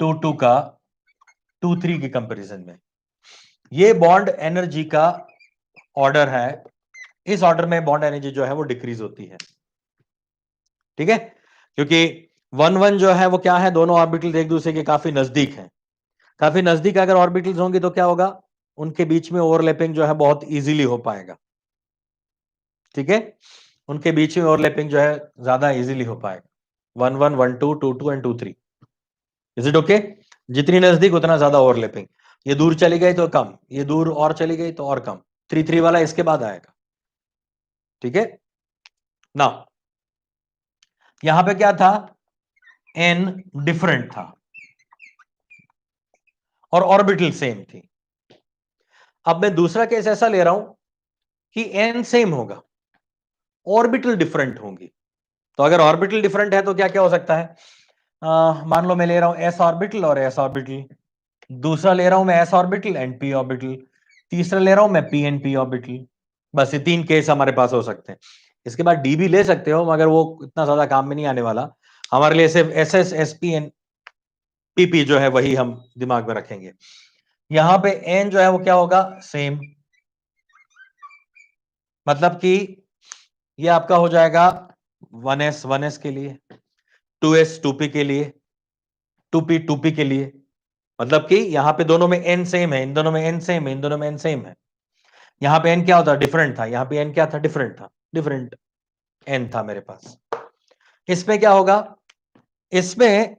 2 2 का, 2 3 के कंपैरिजन में। ये बॉन्ड एनर्जी का ऑर्डर है, इस ऑर्डर में बॉन्ड एनर्जी जो है वो डिक्रीज होती है, ठीक है, क्योंकि 1 1 जो है वो क्या है, दोनों ऑर्बिटल एक दूसरे के काफी नजदीक हैं। काफी नजदीक अगर ऑर्बिटल्स होंगे तो क्या होगा, उनके बीच में ओवरलैपिंग जो है बहुत इजीली हो पाएगा, ठीक है, उनके बीच में ओवरलैपिंग जो है ज्यादा इजीली हो पाएगा, 1 1 1 2 2 2 एंड 2 3। Is it okay? जितनी नजदीक उतना ज्यादा ओवरलैपिंग, ये दूर चली गई तो कम, ये दूर और चली गई तो और कम, 3 3 वाला इसके बाद आएगा, ठीक है ना? यहां पे क्या था, एन डिफरेंट था और ऑर्बिटल सेम थी। अब मैं दूसरा केस ऐसा ले रहा हूं कि एन सेम होगा, ऑर्बिटल डिफरेंट होंगी। तो अगर ऑर्बिटल डिफरेंट है तो क्या क्या हो सकता है, मान लो मैं ले रहा हूं एस ऑर्बिटल और एस ऑर्बिटल, दूसरा ले रहा हूं मैं s orbital and p orbital, तीसरा ले रहा हूं मैं p एंड p ऑर्बिटल। बस ये 3 केस हमारे पास हो सकते हैं। इसके बाद d भी ले सकते हो, मगर वो इतना ज्यादा काम में नहीं आने वाला। हमारे लिए सिर्फ ss sp एंड pp जो है वही हम दिमाग में रखेंगे। यहां पे n जो है वो क्या होगा, सेम, मतलब कि ये आपका हो जाएगा 1s के लिए, 2s 2p के लिए, 2p 2p के लिए। मतलब कि यहां पे दोनों में n सेम है, इन दोनों में n सेम है, इन दोनों में n सेम है। यहां पे n क्या होता, डिफरेंट था, यहां पे n क्या था, डिफरेंट था, डिफरेंट n था मेरे पास। इसमें क्या होगा, इसमें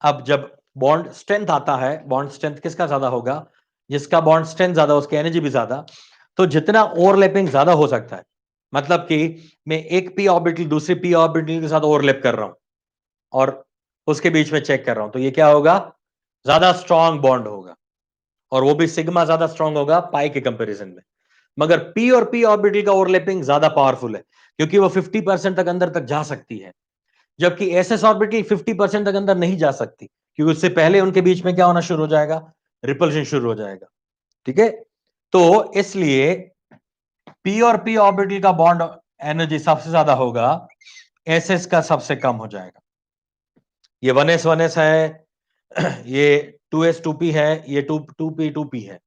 अब जब बॉन्ड स्ट्रेंथ आता है, बॉन्ड स्ट्रेंथ किसका ज्यादा होगा, जिसका बॉन्ड स्ट्रेंथ ज्यादा उसकी एनर्जी भी ज्यादा। तो जितना ओवरलैपिंग ज्यादा हो सकता है, मतलब कि मैं एक p ऑर्बिटल दूसरी p ऑर्बिटल के साथ ओवरलैप कर रहा हूं और उसके बीच में चेक कर रहा हूं, तो ये क्या होगा, ज्यादा स्ट्रांग बॉन्ड होगा, और वो भी सिग्मा ज्यादा स्ट्रांग होगा पाई के कंपैरिजन में। मगर p और p ऑर्बिटल का ओवरलैपिंग ज्यादा पावरफुल है, क्योंकि वो 50% तक अंदर तक जा सकती है, जबकि ss ऑर्बिटल 50% तक अंदर नहीं जा सकती, क्योंकि उससे पहले उनके बीच में क्या होना शुरू हो जाएगा, रिपल्शन शुरू हो जाएगा। ठीक है, तो इसलिए p और p ऑर्बिटल का बॉन्ड एनर्जी सबसे ज्यादा होगा, ss का सबसे कम हो जाएगा। ये 1s है, ये 2s 2p है, ये 2p 2p है।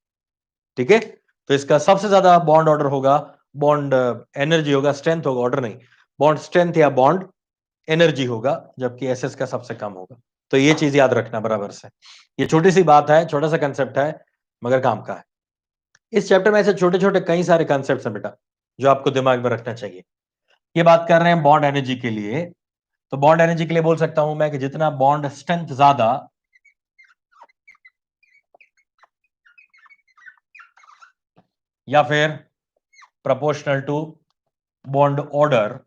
ठीक है, तो इसका सबसे ज्यादा बॉन्ड ऑर्डर होगा, बॉन्ड एनर्जी होगा, स्ट्रेंथ होगा, ऑर्डर नहीं, बॉन्ड स्ट्रेंथ या बॉन्ड एनर्जी होगा, जबकि एसएस का सबसे कम होगा। तो ये चीज याद रखना बराबर से। ये छोटी सी बात है, छोटा सा कंसेप्ट है, मगर काम का है। इस चैप्टर में ऐसे छोटे छोटे कई सारे कंसेप्ट हैं बेटा, जो आपको दिमाग में रखना चाहिए। ये बात कर रहे हैं बॉन्ड एनर्जी के लिए, तो बॉन्ड एनर्जी के लिए बोल सकता हूं मैं कि जितना बॉन्ड स्ट्रेंथ ज्यादा, या फिर प्रोपोर्शनल टू बॉन्ड ऑर्डर,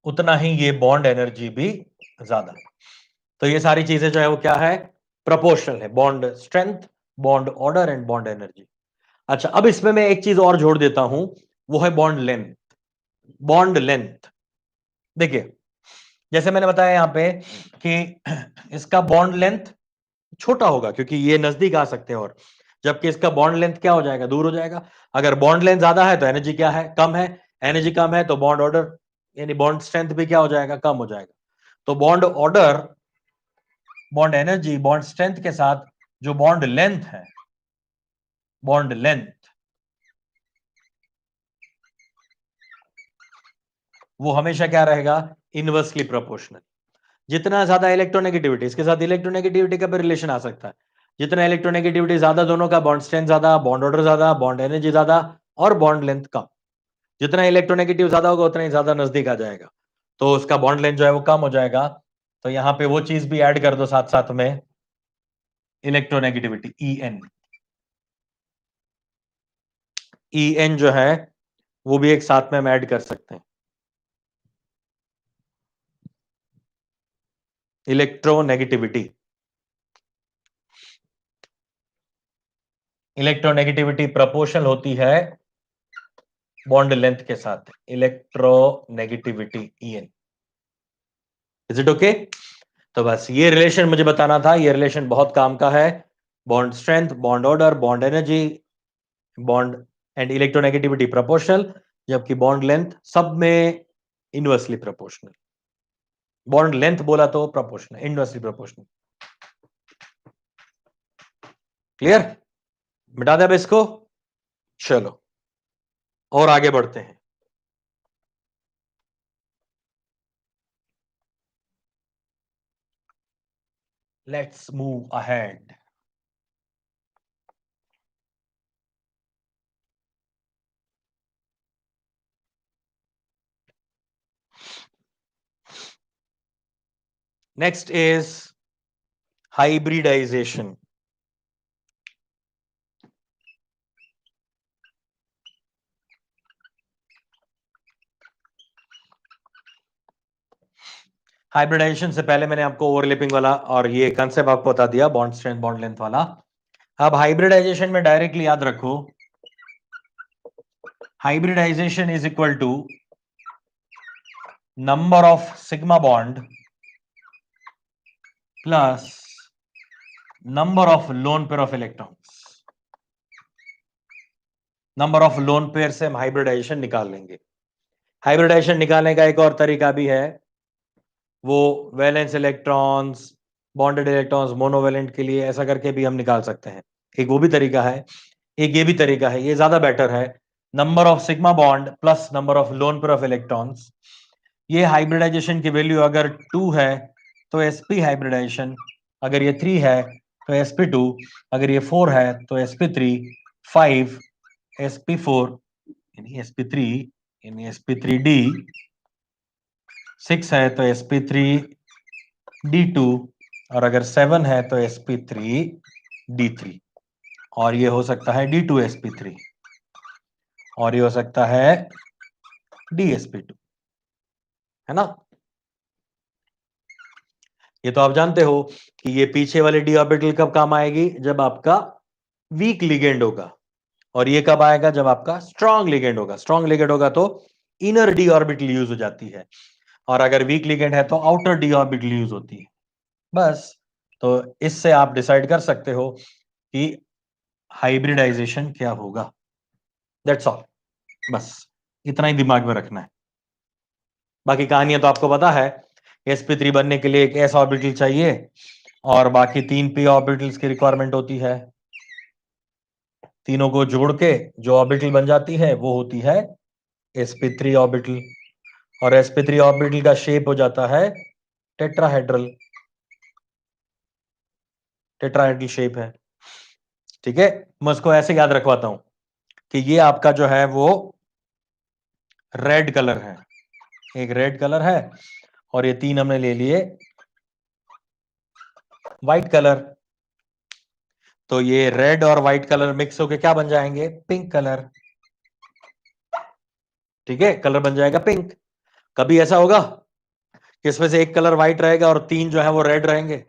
उतना ही ये बॉन्ड एनर्जी भी ज्यादा। तो ये सारी चीजें जो है वो क्या है, प्रोपोर्शनल है, bond strength, bond order and bond energy. अच्छा, अब इसमें मैं एक चीज और जोड़ देता हूं, वो है बॉन्ड लेंथ। बॉन्ड लेंथ देखिए, जैसे मैंने बताया यहां पे कि इसका बॉन्ड लेंथ छोटा होगा क्योंकि ये नजदीक आ सकते हैं, और जबकि इसका बॉन्ड लेंथ क्या हो जाएगा, दूर हो जाएगा। अगर बॉन्ड लेंथ ज्यादा है तो एनर्जी क्या है, कम है, एनर्जी कम है तो बॉन्ड ऑर्डर यानी बॉन्ड स्ट्रेंथ भी क्या हो जाएगा, कम हो जाएगा। तो bond order, bond energy, bond strength के साथ जो बॉन्ड लेंथ है, बॉन्ड लेंथ, वो हमेशा क्या रहेगा, इनवर्सली प्रोपोर्शनल। जितना ज्यादा इलेक्ट्रोनेगेटिविटी, इसके साथ इलेक्ट्रोनेगेटिविटी का भी रिलेशन आ सकता है, जितना इलेक्ट्रोनेगेटिविटी ज्यादा, दोनों का बॉन्ड स्ट्रेंथ ज्यादा, बॉन्ड ऑर्डर ज्यादा, बॉन्ड एनर्जी ज्यादा, और बॉन्ड लेंथ कम। जितना इलेक्ट्रोनेगेटिव ज्यादा होगा उतना ही ज्यादा नजदीक आ जाएगा, तो उसका बॉन्ड लेंथ जो है वो कम हो जाएगा। तो यहां पे वो चीज भी ऐड कर दो साथ साथ में, इलेक्ट्रोनेगेटिविटी EN जो है वो भी एक साथ में हम ऐड कर सकते हैं, इलेक्ट्रोनेगेटिविटी। इलेक्ट्रोनेगेटिविटी प्रोपोर्शनल होती है बॉन्ड लेंथ के साथ, electronegativity EN। Is it okay? तो बस ये रिलेशन मुझे बताना था, ये रिलेशन बहुत काम का है, bond strength, bond order, bond energy, bond and electronegativity proportional, जबकि बॉन्ड लेंथ सब में इनवर्सली प्रोपोर्शनल। बॉन्ड लेंथ बोला तो प्रोपोर्शनल, इनवर्सली प्रोपोर्शनल। क्लियर? मिटा दे अब इसको, चलो और आगे बढ़ते हैं। Let's move ahead. Next is hybridisation. Hybridisation से पहले मैंने आपको ओवरलैपिंग वाला और ये कंसेप्ट आपको बता दिया, बॉन्ड स्ट्रेंथ बॉन्ड लेंथ वाला। अब हाइब्रिडाइजेशन में डायरेक्टली याद रखो, hybridisation is equal to number of sigma bond plus number of lone pair of electrons, number of lone pair से हम हाइब्रिडाइजेशन निकाल लेंगे। हाइब्रिडाइजेशन निकालने का एक और तरीका भी है, वो valence electrons, bonded electrons, monovalent के लिए ऐसा करके भी हम निकाल सकते हैं। एक वो भी तरीका है, एक ये भी तरीका है, ये ज्यादा बेटर है। Number of sigma bond plus number of lone pair of electrons, ये हाइब्रिडाइजेशन की वैल्यू अगर 2 है तो sp हाइब्रिडाइजेशन, अगर ये 3 है तो sp2, अगर ये 4 है तो sp3, 5 sp4 यानी sp3 यानी sp3d, 6 है तो sp3d2, और अगर 7 है तो sp3d3, और ये हो सकता है d2sp3, और ये हो सकता है dsp2, है ना। ये तो आप जानते हो कि ये पीछे वाली डी ऑर्बिटल कब काम आएगी, जब आपका वीक लिगेंड होगा, और ये कब आएगा, जब आपका स्ट्रॉन्ग लिगेंड होगा। स्ट्रॉन्ग लिगेंड होगा तो इनर डी ऑर्बिटल यूज हो जाती है, और अगर वीक लिगेंड है तो आउटर डी ऑर्बिटल यूज होती है। बस, तो इससे आप डिसाइड कर सकते हो कि हाइब्रिडाइजेशन क्या होगा। दैट्स ऑल, बस इतना ही दिमाग में रखना है। बाकी कहानियां तो आपको पता है, sp3 बनने के लिए एक s ऑर्बिटल चाहिए, और बाकी 3 p ऑर्बिटल्स की रिक्वायरमेंट होती है। तीनों को जोड़ के जो ऑर्बिटल बन जाती है वो होती है sp3 ऑर्बिटल, और sp3 ऑर्बिटल का शेप हो जाता है टेट्राहेड्रल, टेट्राहेड्रल शेप है। ठीक है, मैं उसको ऐसे याद रखवाता हूं कि ये आपका जो है वो रेड कलर है, एक रेड कलर है, और ये 3 हमने ले लिए व्हाइट कलर। तो ये रेड और व्हाइट कलर मिक्स होके क्या बन जाएंगे, पिंक कलर। ठीक है, कलर बन जाएगा पिंक। कभी ऐसा होगा कि इसमें से एक कलर व्हाइट रहेगा और 3 जो है वो रेड रहेंगे,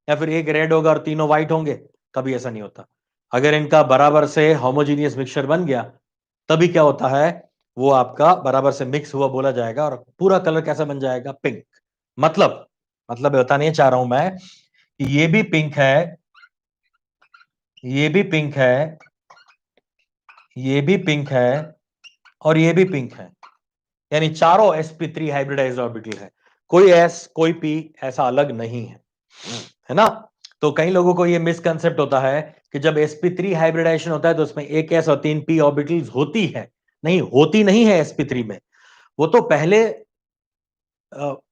या फिर एक रेड होगा और तीनों व्हाइट होंगे? कभी ऐसा नहीं होता। अगर इनका बराबर से होमोजीनियस मिक्सचर बन गया, तभी क्या होता है, वो आपका बराबर से मिक्स हुआ बोला जाएगा, और पूरा कलर कैसा बन जाएगा, पिंक। मतलब बताने चाह रहा हूं मैं कि ये भी पिंक है, ये भी पिंक है, ये भी पिंक है, और ये भी पिंक है, यानी चारों sp3 हाइब्रिडाइज्ड ऑर्बिटल है। कोई s कोई p ऐसा अलग नहीं है ना। तो कई लोगों को ये मिसकंसेप्ट होता है कि जब sp3 हाइब्रिडाइजेशन होता है तो उसमें एक s और 3 p ऑर्बिटल्स होती है। नहीं होती, नहीं है sp3 में, वो तो पहले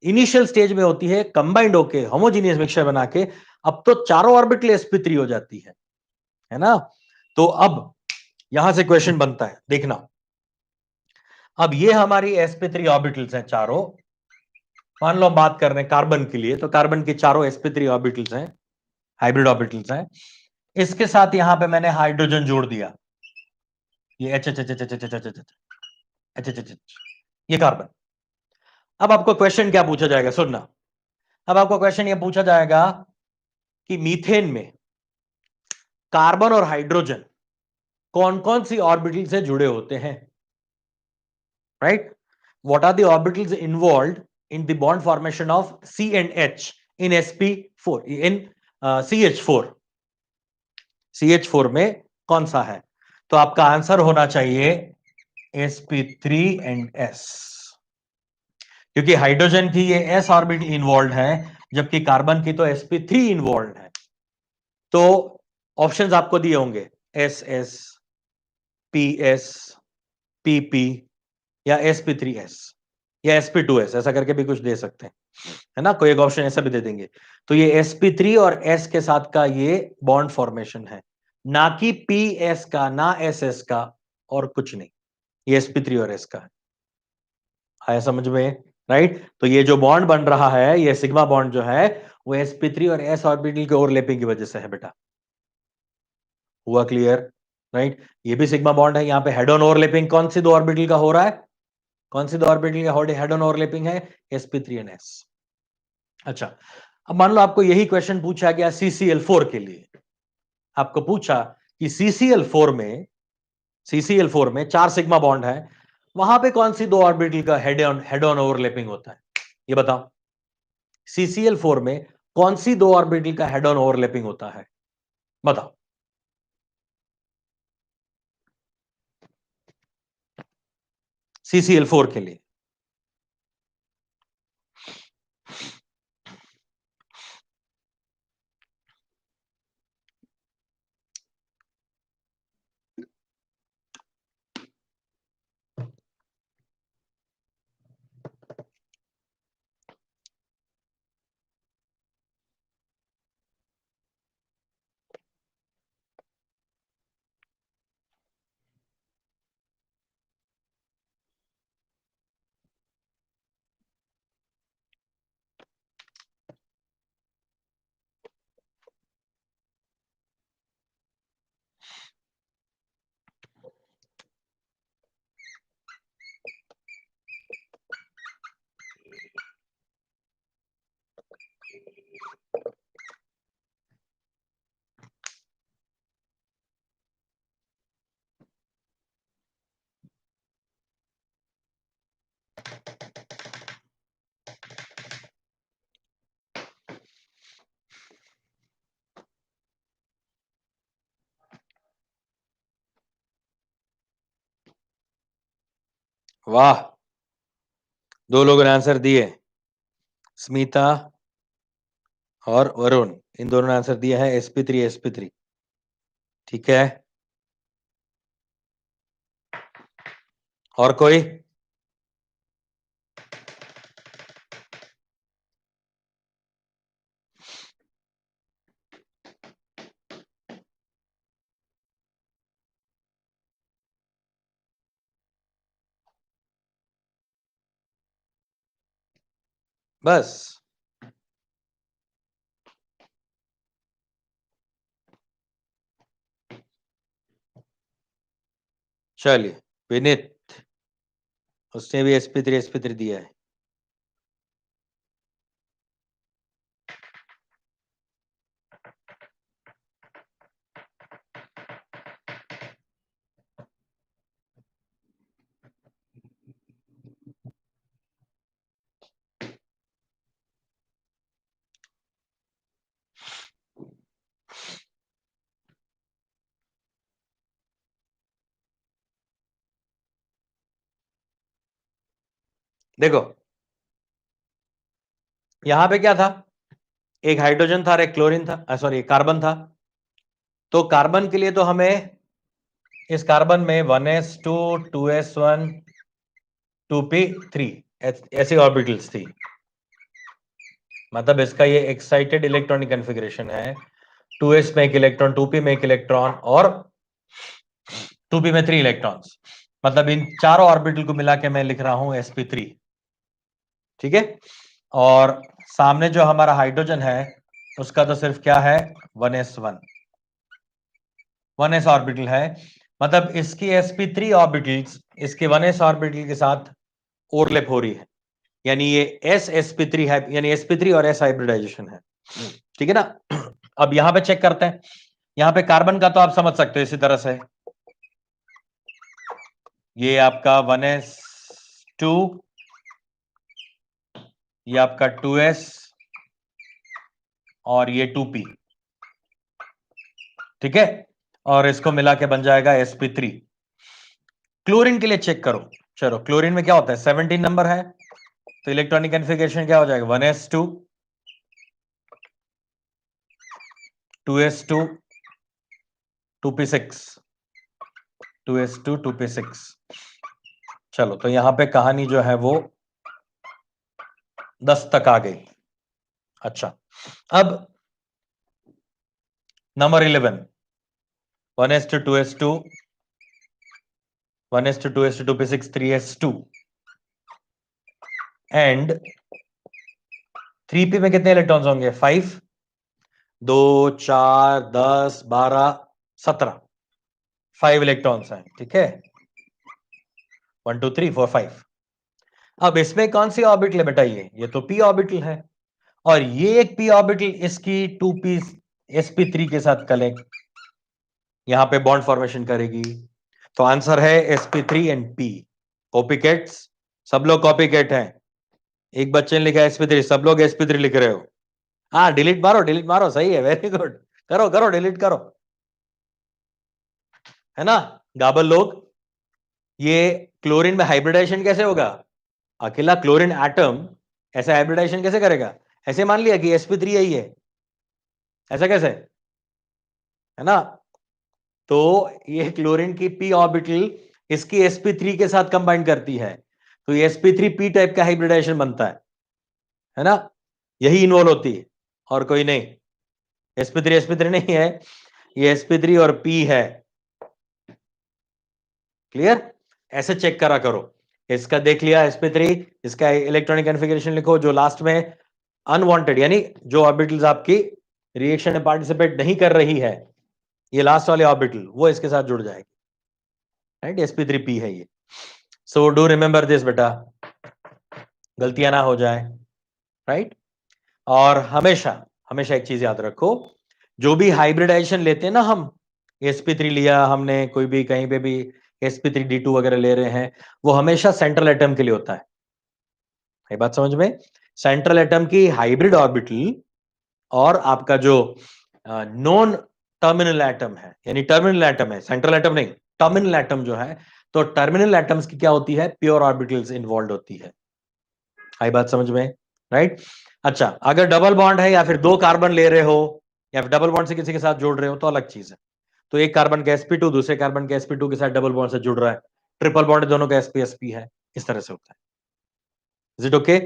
इनिशियल स्टेज में होती है, कंबाइंड होके होमोजीनियस मिक्सचर बना के। अब तो चारों ऑर्बिटल sp3 हो जाती है ना। तो अब यहां से क्वेश्चन बनता है, देखना। अब ये हमारी sp3 ऑर्बिटल्स हैं चारों। मान लो हम बात कर रहे हैं कार्बन के लिए, तो कार्बन के चारों sp3 ऑर्बिटल्स हैं, हाइब्रिड ऑर्बिटल्स हैं। इसके साथ यहां पे मैंने हाइड्रोजन जोड़ दिया, ये H H H H H H H H H H H, ये कार्बन। अब आपको क्वेश्चन क्या पूछा जाएगा, सुनना। अब आपको क्वेश्चन ये पूछा जाएगा कि मीथेन में कार्बन और हाइड्रोजन कौन कौन सी ऑर्बिटल से जुड़े होते हैं, right? What are the orbitals involved in the bond formation of C and H in sp4 in CH4? CH4 में कौन सा है? तो आपका आंसर होना चाहिए sp3 एंड s, क्योंकि हाइड्रोजन की ये s ऑर्बिटल इन्वॉल्व है, जबकि कार्बन की तो sp3 इन्वॉल्व है। तो ऑप्शंस आपको दिए होंगे SS, PS, PP, या sp3s, या sp2s, ऐसा करके भी कुछ दे सकते हैं, है ना। कोई एक ऑप्शन ऐसा भी दे देंगे। तो ये sp3 और s के साथ का ये बॉन्ड फॉर्मेशन है, ना कि ps का, ना ss का, और कुछ नहीं। ये sp3 और s का है, आया समझ में, राइट? तो ये जो बॉन्ड बन रहा है, ये सिग्मा बॉन्ड जो है, वो sp3 और s ऑर्बिटल के ओवरलैपिंग की वजह से है बेटा। हुआ क्लियर, राइट? ये भी सिग्मा बॉन्ड है, यहाँ पे हेड ऑन ओवरलैपिंग कौन सी दो ऑर्बिटल का हो रहा है, कौन सी दो ऑर्बिटल का हेड ऑन ओवरलैपिंग है, sp3 एंड s। अच्छा, अब मान लो आपको यही क्वेश्चन पूछा गया CCl4 के लिए। आपको पूछा कि CCl4 में 4 सिग्मा बॉन्ड है, वहां पे कौन सी दो ऑर्बिटल का हेड ऑन ओवरलैपिंग होता है, ये बताओ। CCl4 में कौन सी दो ऑर्बिटल का हेड ऑन ओवरलैपिंग होता है, बताओ। CCl4 के लिए वाह, दो लोगों ने आंसर दिए, स्मिता और वरुण, इन दोनों ने आंसर दिया है sp3 ठीक है। और कोई? बस, चलिए, विनीत, उसने भी sp3 दिया है। देखो, यहां पे क्या था, एक हाइड्रोजन था और एक क्लोरीन था, सॉरी कार्बन था। तो कार्बन के लिए तो हमें इस कार्बन में 1s2 2s1 2p3 ऐसी ऑर्बिटल्स थी, मतलब इसका ये एक्साइटेड इलेक्ट्रॉनिक कॉन्फ़िगरेशन है। 2s में एक इलेक्ट्रॉन, 2p में एक इलेक्ट्रॉन और 2p में 3 इलेक्ट्रॉन्स, मतलब इन चारों ऑर्बिटल को मिला के मैं लिख रहा हूं sp3, ठीक है। और सामने जो हमारा हाइड्रोजन है उसका तो सिर्फ क्या है, 1s ऑर्बिटल है, मतलब इसकी sp3 ऑर्बिटल्स इसके 1s ऑर्बिटल के साथ ओवरलैप हो रही है, यानी ये sp3 है, यानी sp3 और s हाइब्रिडाइजेशन है, ठीक है ना। अब यहां पे चेक करते हैं, यहां पे कार्बन का तो आप समझ सकते हो इसी तरह से, ये आपका 1s2, ये आपका 2s और ये 2p, ठीक है, और इसको मिला के बन जाएगा sp3। क्लोरीन के लिए चेक करो, चलो क्लोरीन में क्या होता है, 17 नंबर है, तो इलेक्ट्रॉनिक कॉन्फ़िगरेशन क्या हो जाएगा, 1s2 2s2 2p6 2s2 2p6। चलो, तो यहां पे कहानी जो है वो 10 तक आ गई। अच्छा, अब number 11, 1s2 2s2 1s2 2s2 2p6 3s2 and 3p में कितने इलेक्ट्रॉन्स होंगे, 5, 2 4 10 12 17, 5 इलेक्ट्रॉन्स हैं, ठीक है, 1 2 3 4 5। अब इसमें कौन सी ऑर्बिटल है बेटा, ये तो p ऑर्बिटल है, और ये एक p ऑर्बिटल इसकी 2p sp3 के साथ कनेक्ट, यहां पे बॉन्ड फॉर्मेशन करेगी, तो आंसर है sp3 and p। Copy cats, सब लोग कॉपी कैट हैं, एक बच्चे ने लिखा sp3, सब लोग sp3 लिख रहे हो, हाँ डिलीट मारो, सही है, वेरी गुड। करो करो, डिलीट करो, है ना। गाबल लोग, ये क्लोरीन में हाइब्रिडाइजेशन कैसे होगा? अकेला क्लोरीन एटम ऐसे हाइब्रिडाइजेशन कैसे करेगा? ऐसे मान लिया कि sp3 यही है, ऐसा कैसे, है ना। तो ये क्लोरीन की p ऑर्बिटल इसकी sp3 के साथ कंबाइन करती है, तो ये sp3 p टाइप का हाइब्रिडाइजेशन बनता है ना। यही इन्वॉल्व होती है और कोई नहीं। sp3 नहीं है, ये sp3 और p है। क्लियर? ऐसे चेक करा करो। इसका देख लिया sp3, इसका इलेक्ट्रॉनिक कॉन्फ़िगरेशन लिखो, जो लास्ट में अनवांटेड यानी जो ऑर्बिटल्स आपकी रिएक्शन में पार्टिसिपेट नहीं कर रही है, ये लास्ट वाले ऑर्बिटल वो इसके साथ जुड़ जाएगी, राइट। sp3p है ये। सो डू रिमेंबर दिस बेटा, गलतियां ना हो जाए, राइट। और हमेशा हमेशा एक चीज याद रखो, जो भी हाइब्रिडाइजेशन लेते हैं ना हम, sp3 लिया हमने, कोई भी कहीं पे भी sp3d2 वगैरह ले रहे हैं, वो हमेशा सेंट्रल एटम के लिए होता है। ये बात समझ में? सेंट्रल एटम की हाइब्रिड ऑर्बिटल और आपका जो नॉन टर्मिनल एटम है, यानी टर्मिनल एटम है, सेंट्रल एटम नहीं, टर्मिनल एटम जो है, तो टर्मिनल एटम्स की क्या होती है, प्योर ऑर्बिटल्स इन्वॉल्व होती है। आई बात समझ में, राइट। अच्छा, अगर डबल बॉन्ड है या फिर दो कार्बन ले रहे हो या फिर डबल बॉन्ड से किसी के साथ जोड़ रहे हो तो अलग चीज है। तो एक कार्बन का sp2 दूसरे कार्बन के sp2 के साथ डबल बॉन्ड से जुड़ रहा है, ट्रिपल बॉन्ड दोनों का sp है, इस तरह से होता है। Is it okay?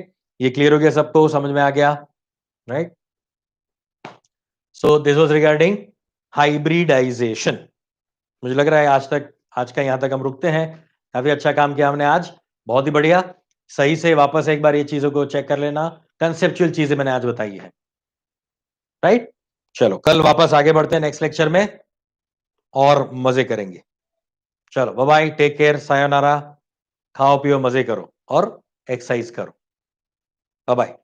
ये क्लियर हो गया सबको, समझ में आ गया, right. So this was regarding hybridisation. मुझे लग रहा है आज का यहां तक हम रुकते हैं। काफी अच्छा काम किया हमने आज, बहुत ही बढ़िया। सही से वापस एक बार ये चीजों को चेक कर लेना, कंसेप्चुअल चीजें मैंने आज बताई है, राइट। चलो कल वापस आगे बढ़ते हैं नेक्स्ट लेक्चर में और मजे करेंगे। चलो बाय बाय, टेक केयर, सायोनारा। खाओ पियो, मजे करो और एक्सरसाइज करो। Bye bye.